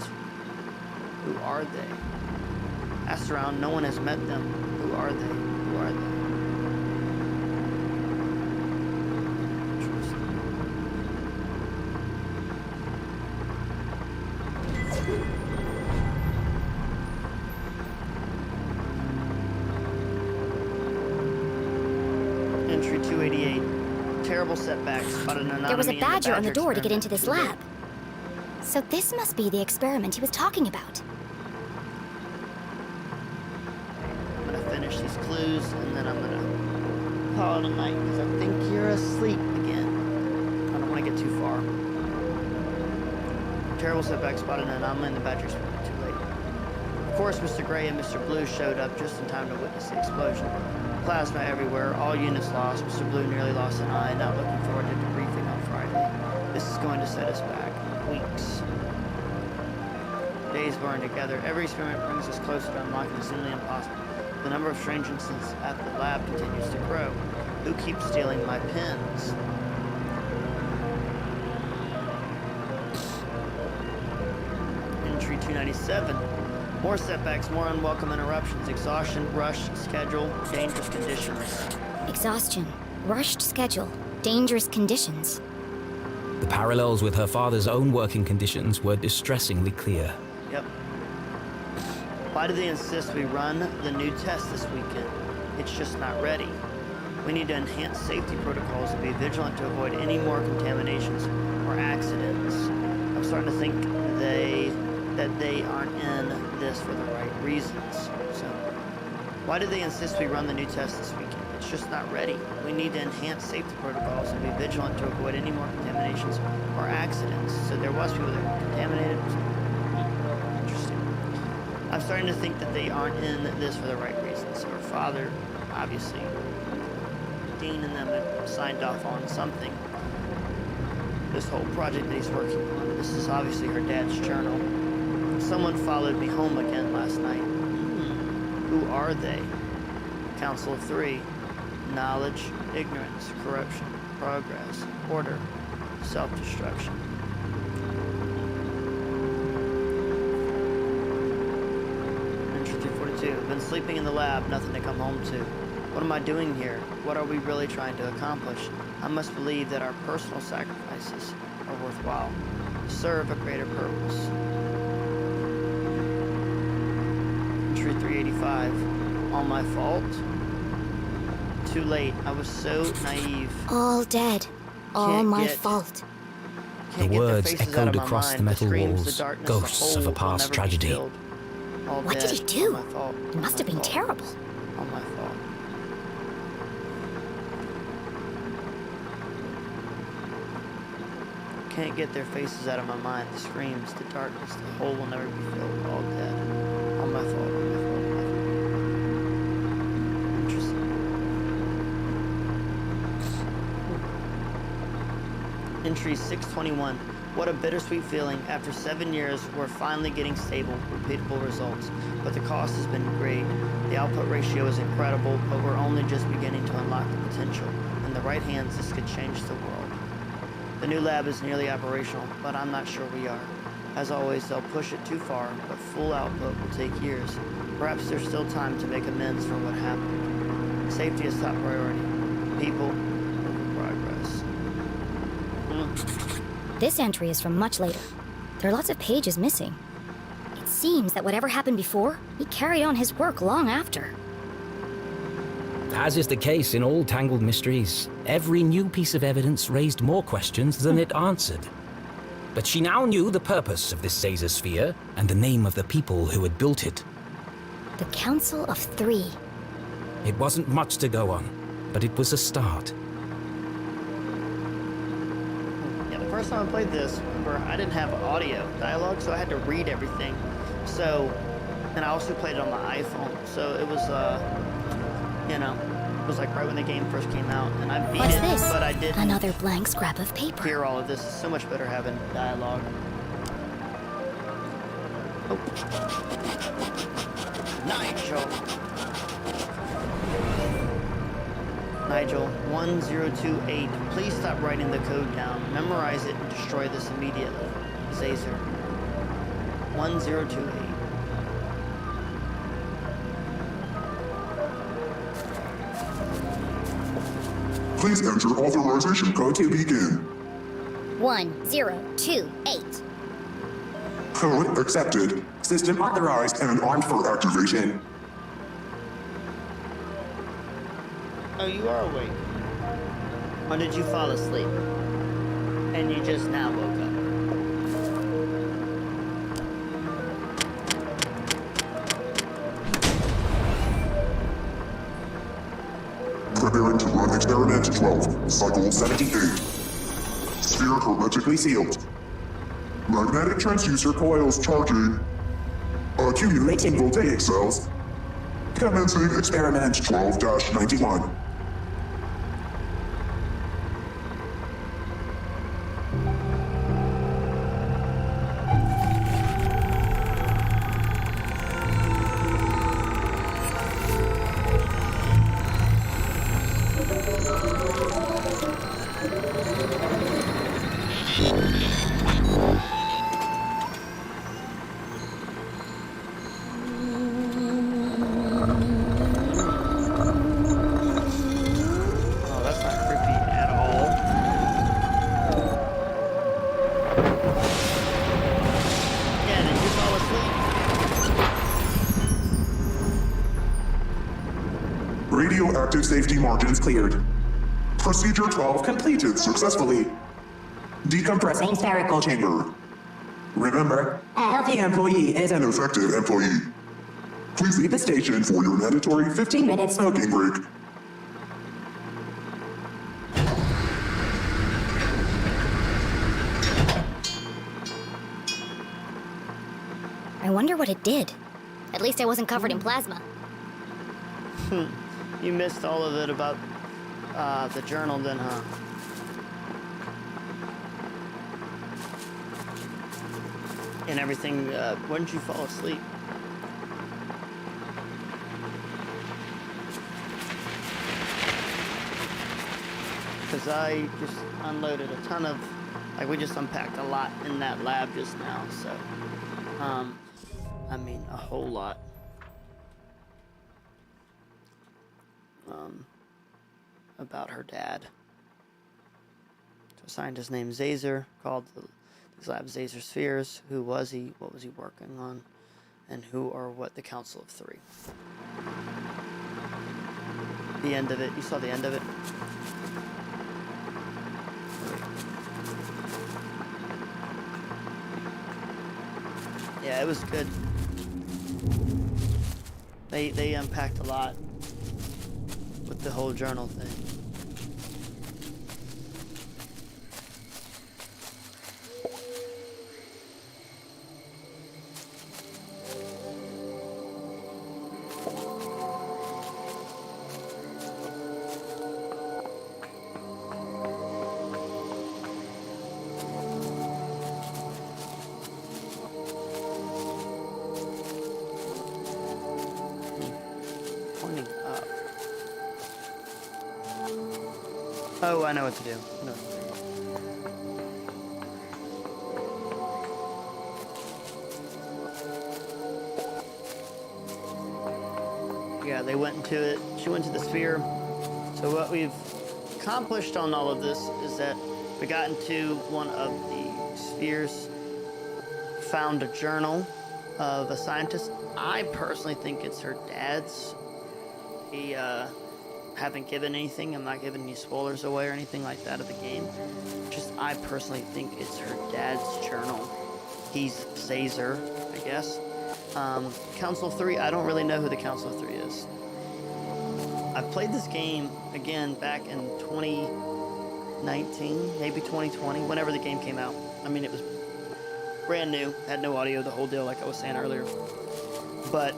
Who are they? Asked around, no one has met them. Who are they? Who are they? Entry 288. Terrible setbacks, but an anatomy There was a in badger on the door to get experiment. into this lab. So this must be the experiment he was talking about. I'm gonna finish these clues and then I'm gonna call it a night because I think you're asleep again. I don't want to get too far. Terrible setback spotted an anomaly in the badger experiment. Too late. Of course, Mr. Gray and Mr. Blue showed up just in time to witness the explosion. Plasma everywhere, all units lost. Mr. Blue nearly lost an eye. Not looking forward to debriefing on Friday. This is going to set us back weeks. Days burn together. Every experiment brings us closer to unlocking the seemingly impossible. The number of strange incidents at the lab continues to grow. Who keeps stealing my pens? Entry 297. More setbacks, more unwelcome interruptions. Exhaustion, rush, schedule, dangerous conditions. Exhaustion, rushed schedule, dangerous conditions. The parallels with her father's own working conditions were distressingly clear. Yep. Why do they insist we run the new test this weekend? It's just not ready. We need to enhance safety protocols and be vigilant to avoid any more contaminations or accidents. I'm starting to think that they aren't in this for the right reasons. So, why did they insist we run the new test this weekend? It's just not ready. We need to enhance safety protocols and be vigilant to avoid any more contaminations or accidents. So there was people that were contaminated. Interesting. I'm starting to think that they aren't in this for the right reasons. Her father, obviously, Dean and them had signed off on something. This whole project that he's working on. This is obviously her dad's journal. Someone followed me home again last night. Who are they? Council of Three. Knowledge, ignorance, corruption, progress, order, self-destruction. Entry 342. I've been sleeping in the lab, nothing to come home to. What am I doing here? What are we really trying to accomplish? I must believe that our personal sacrifices are worthwhile, serve a greater purpose. Entry 385. All my fault? Too late. I was so naive. All dead. All Can't my get- fault. The Can't get their words faces out echoed of my across mind. the metal screams, walls, the darkness, ghosts the of a hole will past never be tragedy. filled. All What did dead. he do? All my fault. It All must my have been fault. terrible. All my fault. Can't get their faces out of my mind. The screams, the darkness, the hole will never be filled. All dead. All my fault. All my fault. All my fault. Interesting. Entry 621. What a bittersweet feeling. After 7 years, we're finally getting stable, repeatable results. But the cost has been great. The output ratio is incredible, but we're only just beginning to unlock the potential. In the right hands, this could change the world. The new lab is nearly operational, but I'm not sure we are. As always, they'll push it too far, but full output will take years. Perhaps there's still time to make amends for what happened. Safety is top priority. People over progress. This entry is from much later. There are lots of pages missing. It seems that whatever happened before, he carried on his work long after. As is the case in all tangled mysteries, every new piece of evidence raised more questions than it answered. But she now knew the purpose of this Caesar sphere and the name of the people who had built it. The Council of Three. It wasn't much to go on, but it was a start. Yeah, the first time I played this, remember, I didn't have audio dialogue, so I had to read everything. So, and I also played it on my iPhone, so it was, you know, it was like right when the game first came out, and I beat What's it, this? but I didn't Another blank scrap of paper. hear all of this. It's so much better having dialogue. Oh. Nigel, 1028. Please stop writing the code down. Memorize it and destroy this immediately. Zazer. 1028. Please enter authorization code to begin. 1028. Code accepted. System authorized and armed for activation. Oh, you are awake. Or did you fall asleep? And you just now woke up? Preparing to run experiment 12, cycle 78. Sphere hermetically sealed. Magnetic transducer coils charging. Accumulating voltaic cells. Commencing experiment 12-91. Safety margins cleared. Procedure 12 completed successfully. Decompressing spherical chamber. Remember, a healthy employee is an effective employee. Please leave the station for your mandatory 15-minute smoking break. I wonder what it did. At least I wasn't covered in plasma. You missed all of it about the journal then, huh? And everything, when did you fall asleep? Because I just unloaded a ton of, like, we just unpacked a lot in that lab just now, so, I mean, a whole lot. About her dad. So a scientist named Zazer called these labs Zazer spheres. Who was he? What was he working on? And who or what the Council of Three? The end of it. You saw the end of it? Yeah, it was good. They unpacked a lot with the whole journal thing. Pointing up. Oh, I know what to do. No. Yeah, they went into it. She went to the sphere. So what we've accomplished on all of this is that we got into one of the spheres, found a journal of a scientist. I personally think it's her dad's. He haven't given anything. I'm not giving any spoilers away or anything like that of the game. Just I personally think it's her dad's journal. He's Zazer, I guess. Council of Three, I don't really know who the Council of Three is. I've played this game again back in 2019, maybe 2020, whenever the game came out. I mean, it was brand new, had no audio, the whole deal, like I was saying earlier. But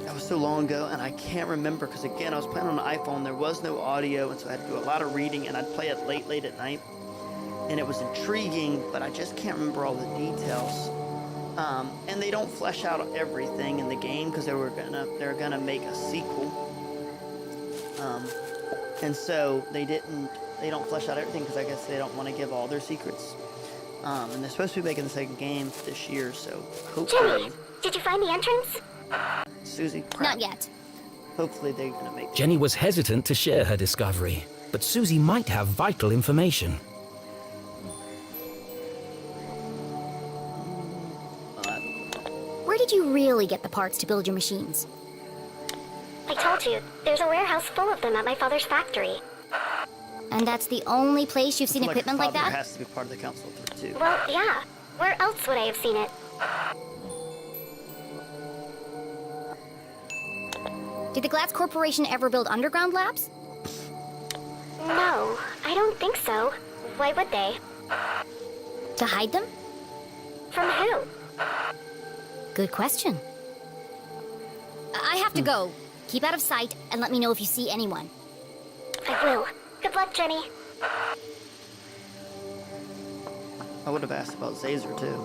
that was so long ago, and I can't remember, because again, I was playing on an iPhone, there was no audio, and so I had to do a lot of reading, and I'd play it late at night. And it was intriguing, but I just can't remember all the details. And they don't flesh out everything in the game, because they're gonna make a sequel. And so they don't flesh out everything, because I guess they don't want to give all their secrets. And they're supposed to be making the second game this year, so hopefully... Jenny, did you find the entrance? Susie? Not yet. Hopefully they're gonna make... Jenny was hesitant to share her discovery, but Susie might have vital information. Where did you really get the parts to build your machines? I told you, there's a warehouse full of them at my father's factory. And that's the only place you've seen equipment like that? Has to be part of the Council too. Well, yeah. Where else would I have seen it? Did the Glatz Corporation ever build underground labs? No, I don't think so. Why would they? To hide them? From who? Good question. I have to go. Keep out of sight and let me know if you see anyone. I will. Good luck, Jenny. I would have asked about Zazer too.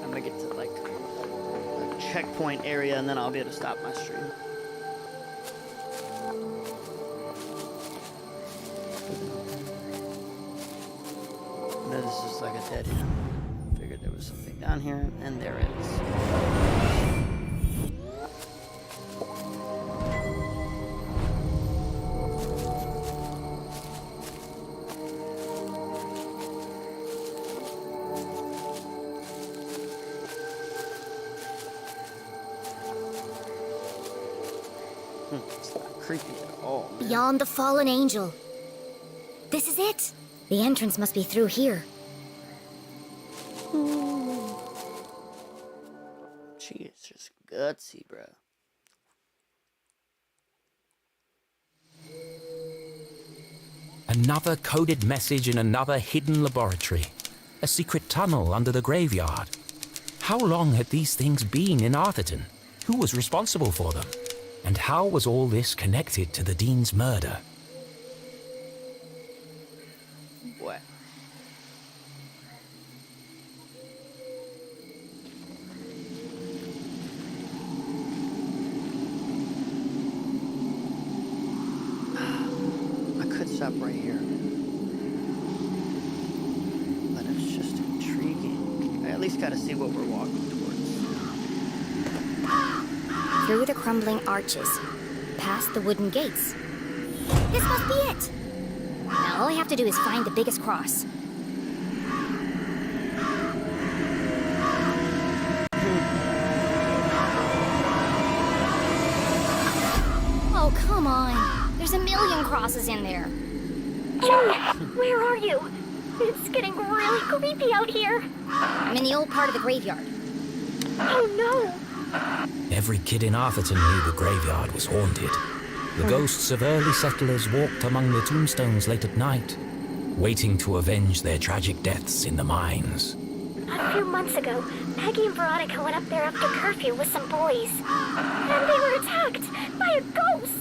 I'm gonna get to like a checkpoint area and then I'll be able to stop my stream. No, this is like a dead end. Figured there was something down here, and there it is. creepy at all, man. Beyond the fallen angel. This is it. The entrance must be through here. She is just gutsy, bro. Another coded message in another hidden laboratory. A secret tunnel under the graveyard. How long had these things been in Arthurton? Who was responsible for them? And how was all this connected to the Dean's murder? What? I could stop right here. But it's just intriguing. I at least gotta see what we're walking towards. Through the crumbling arches, past the wooden gates. This must be it! Now all I have to do is find the biggest cross. Oh, come on. There's a million crosses in there. Jenny, where are you? It's getting really creepy out here. I'm in the old part of the graveyard. Oh no! Every kid in Arthurton knew the graveyard was haunted. The ghosts of early settlers walked among the tombstones late at night, waiting to avenge their tragic deaths in the mines. A few months ago, Peggy and Veronica went up there after curfew with some boys. And they were attacked by a ghost!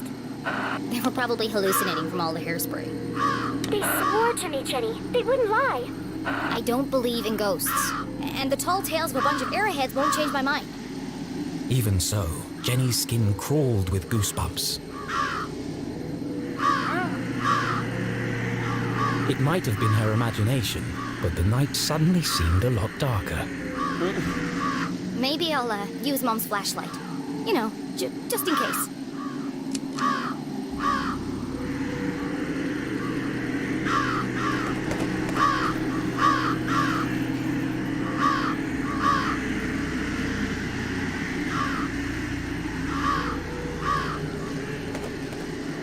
They were probably hallucinating from all the hairspray. They swore to me, Jenny. They wouldn't lie. I don't believe in ghosts. And the tall tales of a bunch of arrowheads won't change my mind. Even so, Jenny's skin crawled with goosebumps. It might have been her imagination, but the night suddenly seemed a lot darker. Maybe I'll use Mom's flashlight. You know, just in case.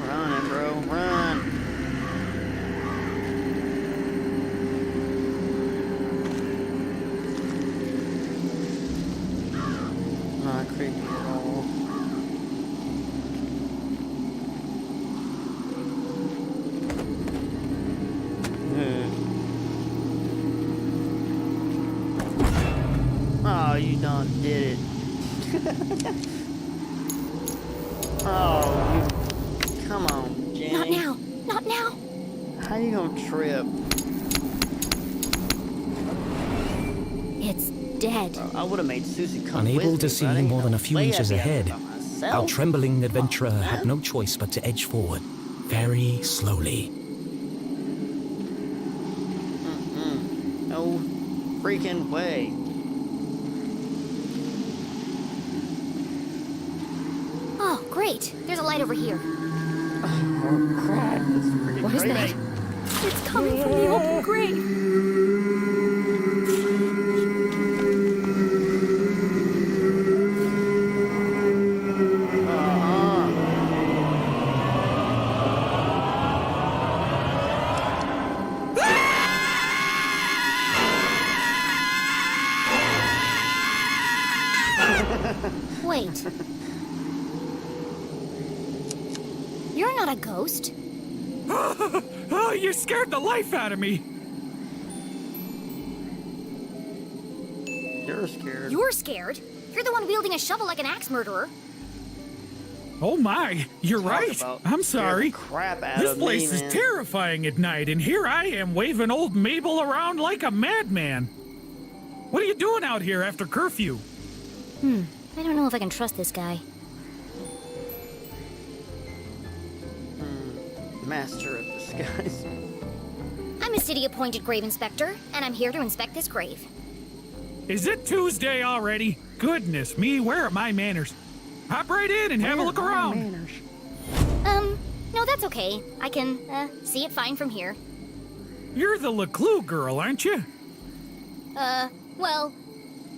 Run, bro, run. Not creepy at all. Oh, you done did it. Oh, you... Come on, Jenny. Not now! Not now! How you gonna trip? It's dead. I would have made Susie come with Unable me, to but see I ain't more than gonna a few lay inches at the end ahead, by myself. our trembling adventurer Come on, had man. no choice but to edge forward, very slowly. No freaking way. Oh, great. There's a light over here. Oh crap! This is pretty What is creepy. that? It's coming from the open grave. Wait. You're not a ghost. Oh, you scared the life out of me. You're scared. You're scared. You're the one wielding a shovel like an axe murderer. Oh my, you're Talk right. about I'm scare the sorry. crap out This of place me, is man. terrifying at night, and here I am waving old Mabel around like a madman. What are you doing out here after curfew? I don't know if I can trust this guy. Master of disguise. I'm a city-appointed grave inspector, and I'm here to inspect this grave. Is it Tuesday already? Goodness me, where are my manners? Hop right in and have a look around. No, that's okay. I can, see it fine from here. You're the Leclue girl, aren't you? Well,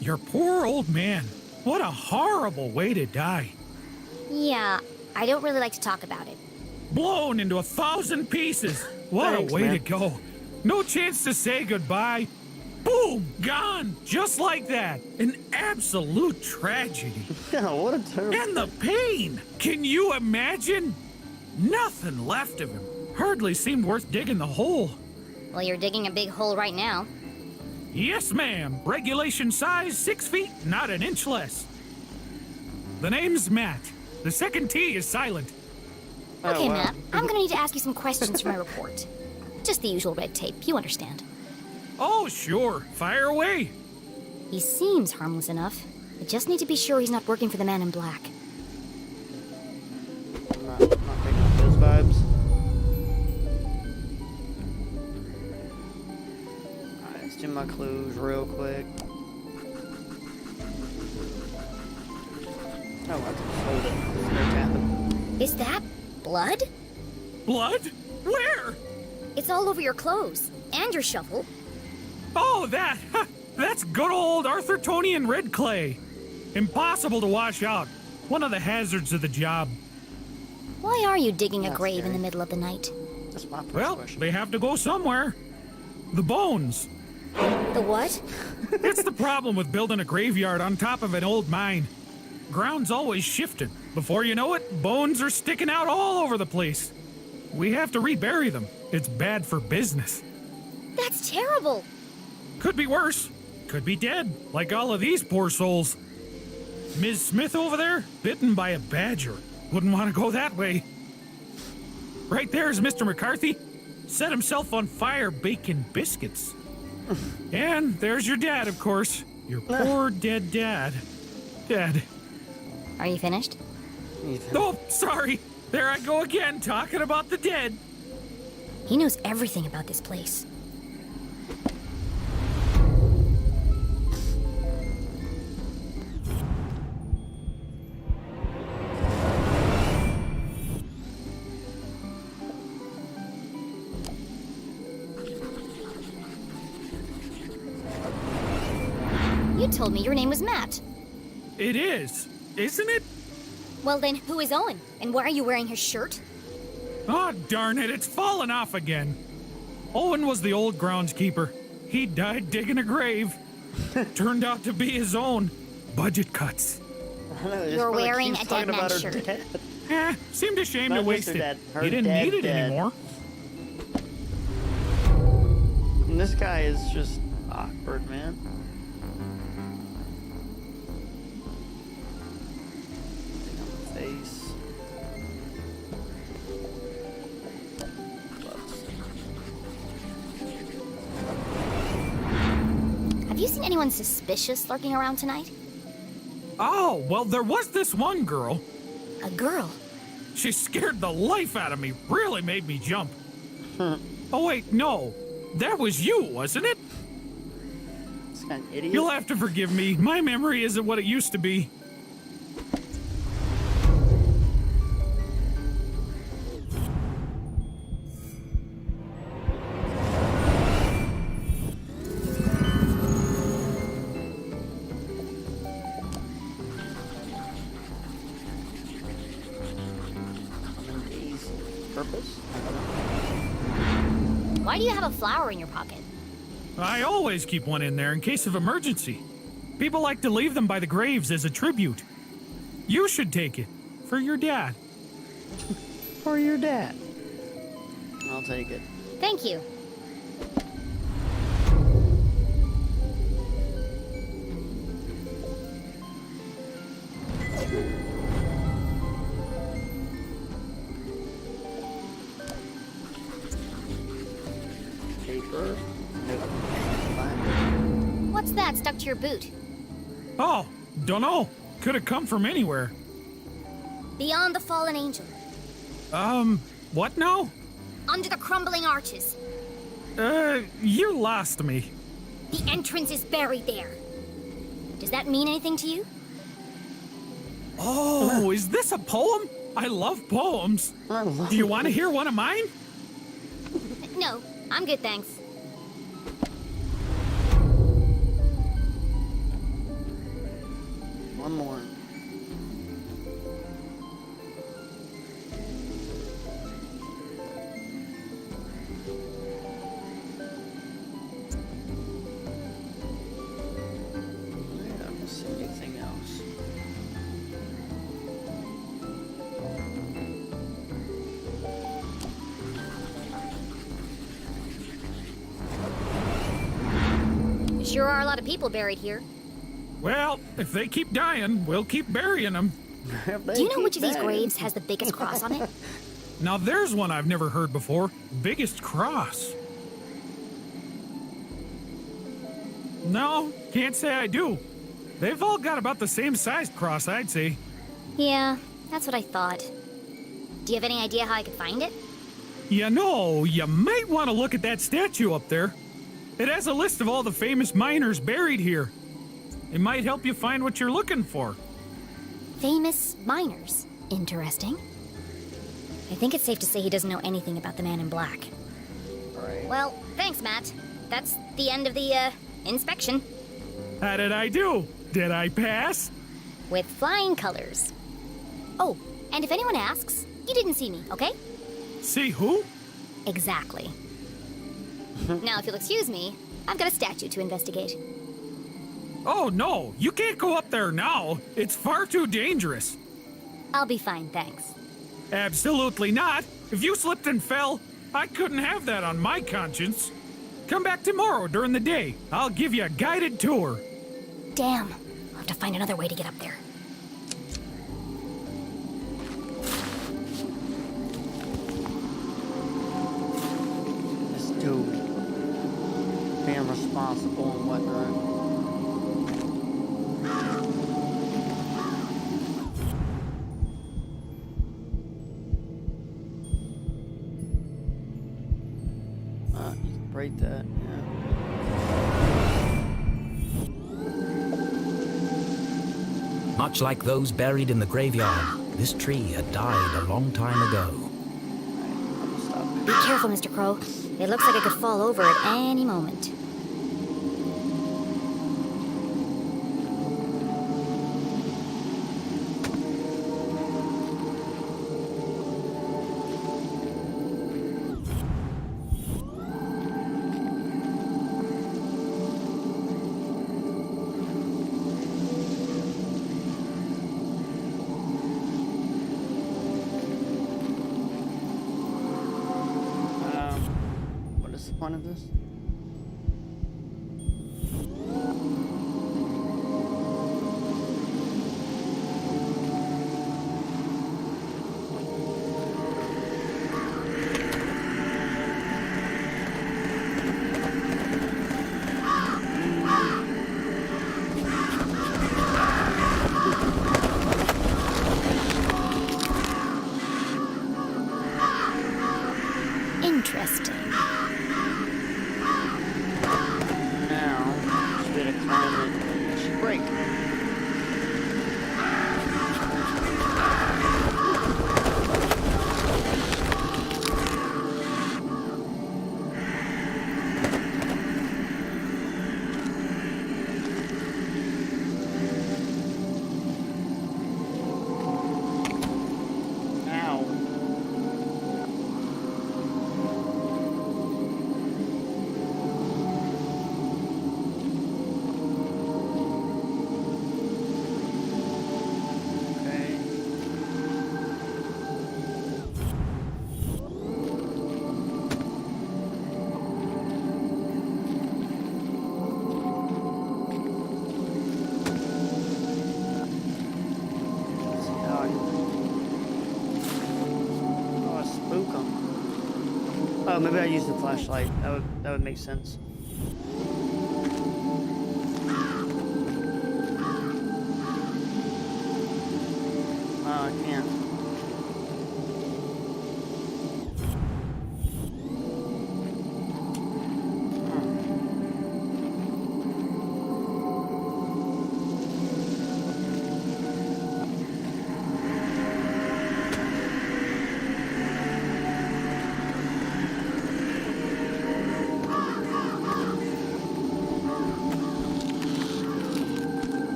Your poor old man. What a horrible way to die. yeah, I don't really like to talk about it. Blown into 1,000 pieces. What Thanks, a way man. to go. No chance to say goodbye. Boom, gone, just like that. An absolute tragedy. Yeah, what a terrible. And the pain! Can you imagine? Nothing left of him. Hardly seemed worth digging the hole. Well, you're digging a big hole right now. Yes, ma'am. Regulation size 6 feet, not an inch less. The name's Matt. The second T is silent. Okay, wow. Matt, I'm gonna need to ask you some questions for my report. Just the usual red tape, you understand. Oh, sure. Fire away. He seems harmless enough. I just need to be sure he's not working for the Man in Black. I'm not picking up those vibes. Alright, let's do my clues real quick. Oh, I can hold it. No tap. Is that blood? Blood? Where? It's all over your clothes and your shovel. Oh, that. Ha, that's good old Arthurtonian red clay. Impossible to wash out. One of the hazards of the job. Why are you digging a That's grave in scary. the middle of the night? That's my first Well, question. they have to go somewhere. The bones. The what? That's the problem with building a graveyard on top of an old mine. Ground's always shifting. Before you know it, bones are sticking out all over the place. We have to rebury them. It's bad for business. That's terrible. Could be worse. Could be dead, like all of these poor souls. Ms. Smith over there, bitten by a badger. Wouldn't want to go that way. Right there's Mr. McCarthy. Set himself on fire baking biscuits. And there's your dad, of course. Your poor dead dad. Dead. Are you finished? Ethan. Oh, sorry. There I go again, talking about the dead. He knows everything about this place. You told me your name was Matt. It is, isn't it? Well then, who is Owen? And why are you wearing his shirt? Oh, darn it, it's fallen off again. Owen was the old groundskeeper. He died digging a grave. Turned out to be his own. Budget cuts. I know, this You're brother wearing keeps a dead talking about man's her shirt. dad. Seemed a shame Not to Mr. waste Dad, it. her He didn't dead need it dad. anymore. And this guy is just awkward, man. Thing on the face. Gloves. Have you seen anyone suspicious lurking around tonight? Oh, well, there was this one girl. A girl. She scared the life out of me. Really made me jump. Oh, wait, no. That was you, wasn't it? This guy an idiot. You'll have to forgive me. My memory isn't what it used to be. Common days. Purpose? Why do you have a flower in your pocket? I always keep one in there in case of emergency. People like to leave them by the graves as a tribute. You should take it. For your dad. For your dad. I'll take it. Thank you. Paper. Nope. Fine. What's that stuck to your boot? Oh, dunno. Could have come from anywhere. Beyond the fallen angel. What now? Under the crumbling arches. You lost me. The entrance is buried there. Does that mean anything to you? Oh, is this a poem? I love poems. I love Do you want to hear one of mine? No, I'm good, thanks. one more. Sure are a lot of people buried here. Well, if they keep dying, we'll keep burying them. Do you know which of these graves has the biggest cross on it? Now there's one I've never heard before. Biggest cross. No, can't say I do. They've all got about the same sized cross, I'd say. Yeah, that's what I thought. Do you have any idea how I could find it? You know, you might want to look at that statue up there. It has a list of all the famous miners buried here. It might help you find what you're looking for. Famous miners. Interesting. I think it's safe to say he doesn't know anything about the Man in Black. Right. Well, thanks, Matt. That's the end of the, inspection. How did I do? Did I pass? With flying colors. Oh, and if anyone asks, you didn't see me, okay? See who? Exactly. Now, if you'll excuse me, I've got a statue to investigate. Oh no, you can't go up there now. It's far too dangerous. I'll be fine, thanks. Absolutely not. If you slipped and fell, I couldn't have that on my conscience. Come back tomorrow during the day. I'll give you a guided tour. Damn, I'll have to find another way to get up there. This dude being responsible and whatnot. Break that, yeah. Much like those buried in the graveyard, this tree had died a long time ago. Be careful, Mr. Crow. It looks like it could fall over at any moment. What is the point of this? Interesting. Now, just gonna climb it and it should break. Ow. Okay. Let's see how I oh, I spook 'em. Oh, maybe I use the flashlight. That would make sense. Oh, I can't.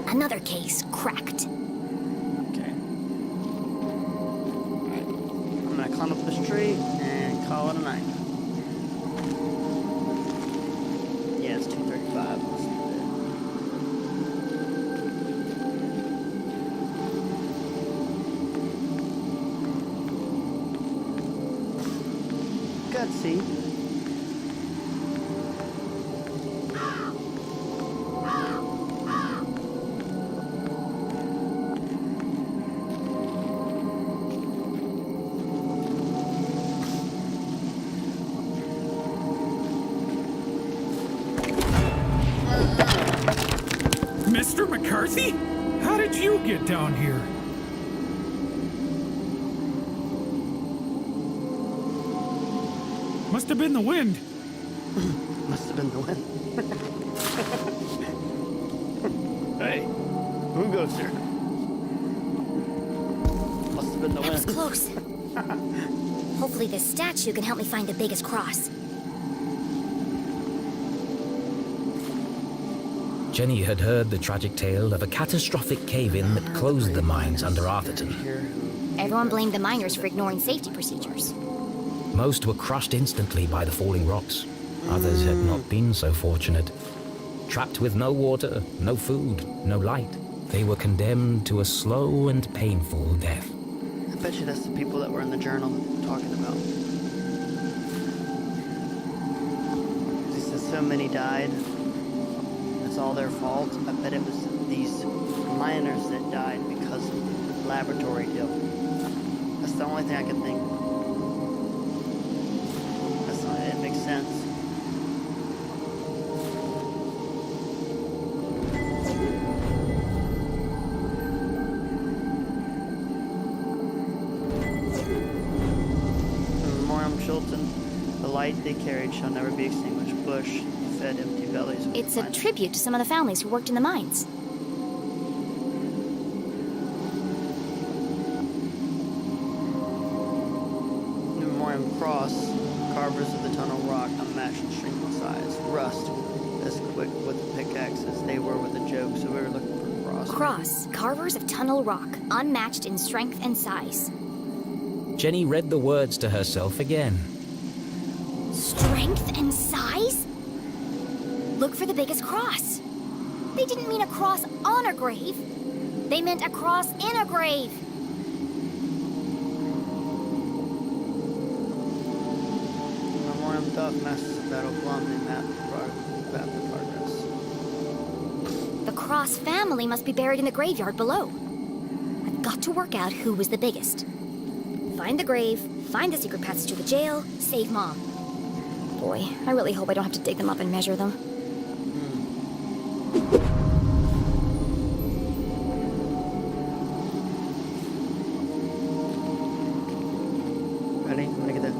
Another case cracked. Okay. Alright. I'm gonna climb up this tree and call it a night. Yeah, it's 2:35. Let's do that. see. Mr. McCarthy? How did you get down here? Must have been the wind. Must have been the wind. Hey, who goes there? Must have been the That was wind. close. Hopefully this statue can help me find the biggest cross. Jenny had heard the tragic tale of a catastrophic cave-in that closed the mines under Arthurton. Everyone blamed the miners for ignoring safety procedures. Most were crushed instantly by the falling rocks. Others had not been so fortunate. Trapped with no water, no food, no light, they were condemned to a slow and painful death. I bet you that's the people that were in the journal talking about. He says so many died. It's all their fault. I bet it was these miners that died because of the laboratory deal. That's the only thing I can think. That's the only thing that makes sense. Memoriam Chilton, the light they carried shall never be extinguished. Bush fed empty bellies. With It's a fine- tribute to some of the families who worked in the mines. Memoriam Cross, carvers of the tunnel rock, unmatched in strength and size. Rust, as quick with the pickaxe as they were with the joke, so we were looking for Cross. Cross, carvers of tunnel rock, unmatched in strength and size. Jenny read the words to herself again. Strength and size? Look for the biggest cross. They didn't mean a cross on a grave. They meant a cross in a grave. Memoriam Duff, masters of battle, Blomley map the progress. The Cross family must be buried in the graveyard below. I've got to work out who was the biggest. Find the grave, find the secret paths to the jail, save Mom. Boy, I really hope I don't have to dig them up and measure them. Ready? I'm gonna get that.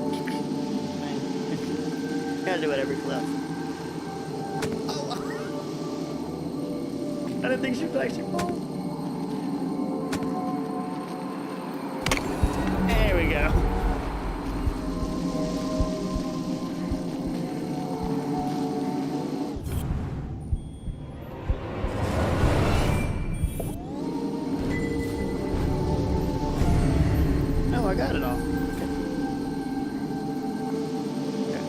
Gotta do it every flip. Oh. I didn't think she would actually fall. There we go. Oh, I got it all. Okay. Okay.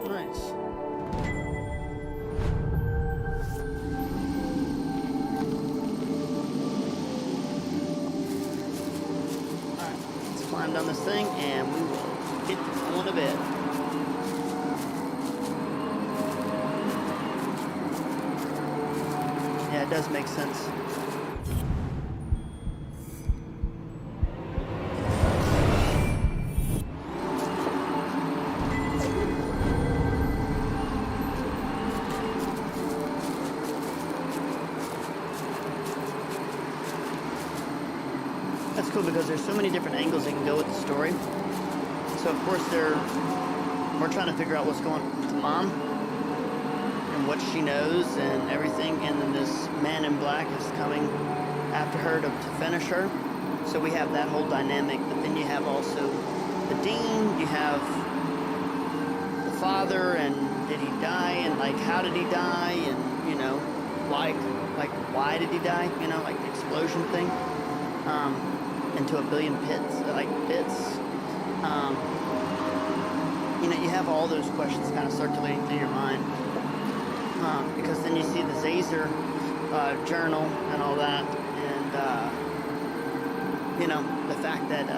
Nice. Alright, let's climb down this thing and we will get on a bit. Yeah, it does make sense. That's cool because there's so many different angles that can go with the story. So of course we're trying to figure out what's going on with Mom and what she knows and everything, and then this man in black is coming after her to finish her. So we have that whole dynamic, but then you have also the dean, you have the father, and did he die, and like how did he die, and you know, like like, why did he die? You know, like the explosion thing. Into a billion bits. You know, you have all those questions kind of circulating through your mind. Because then you see the Zazer journal and all that, and you know, the fact that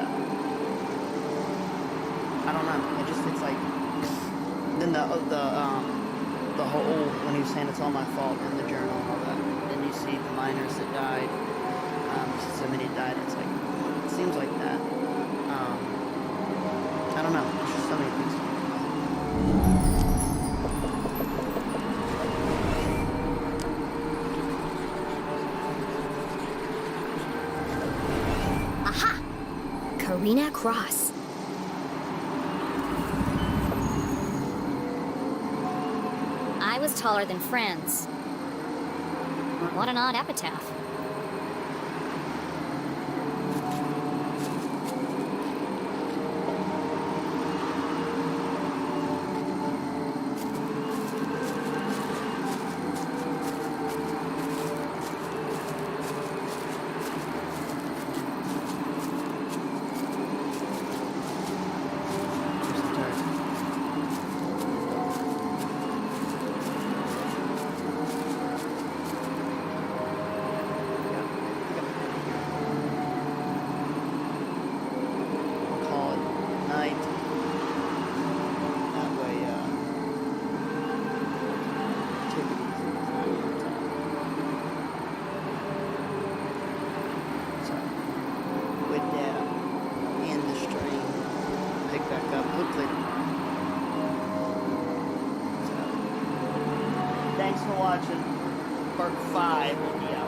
I don't know, it's like, then the whole, when he was saying it's all my fault in the journal and all that, then you see the miners that died, so many died, it's like, it seems like that, I don't know, there's just so many things to think about. Aha! Karina Cross. I was taller than friends. What an odd epitaph. Thanks for watching. Part 5 will be out.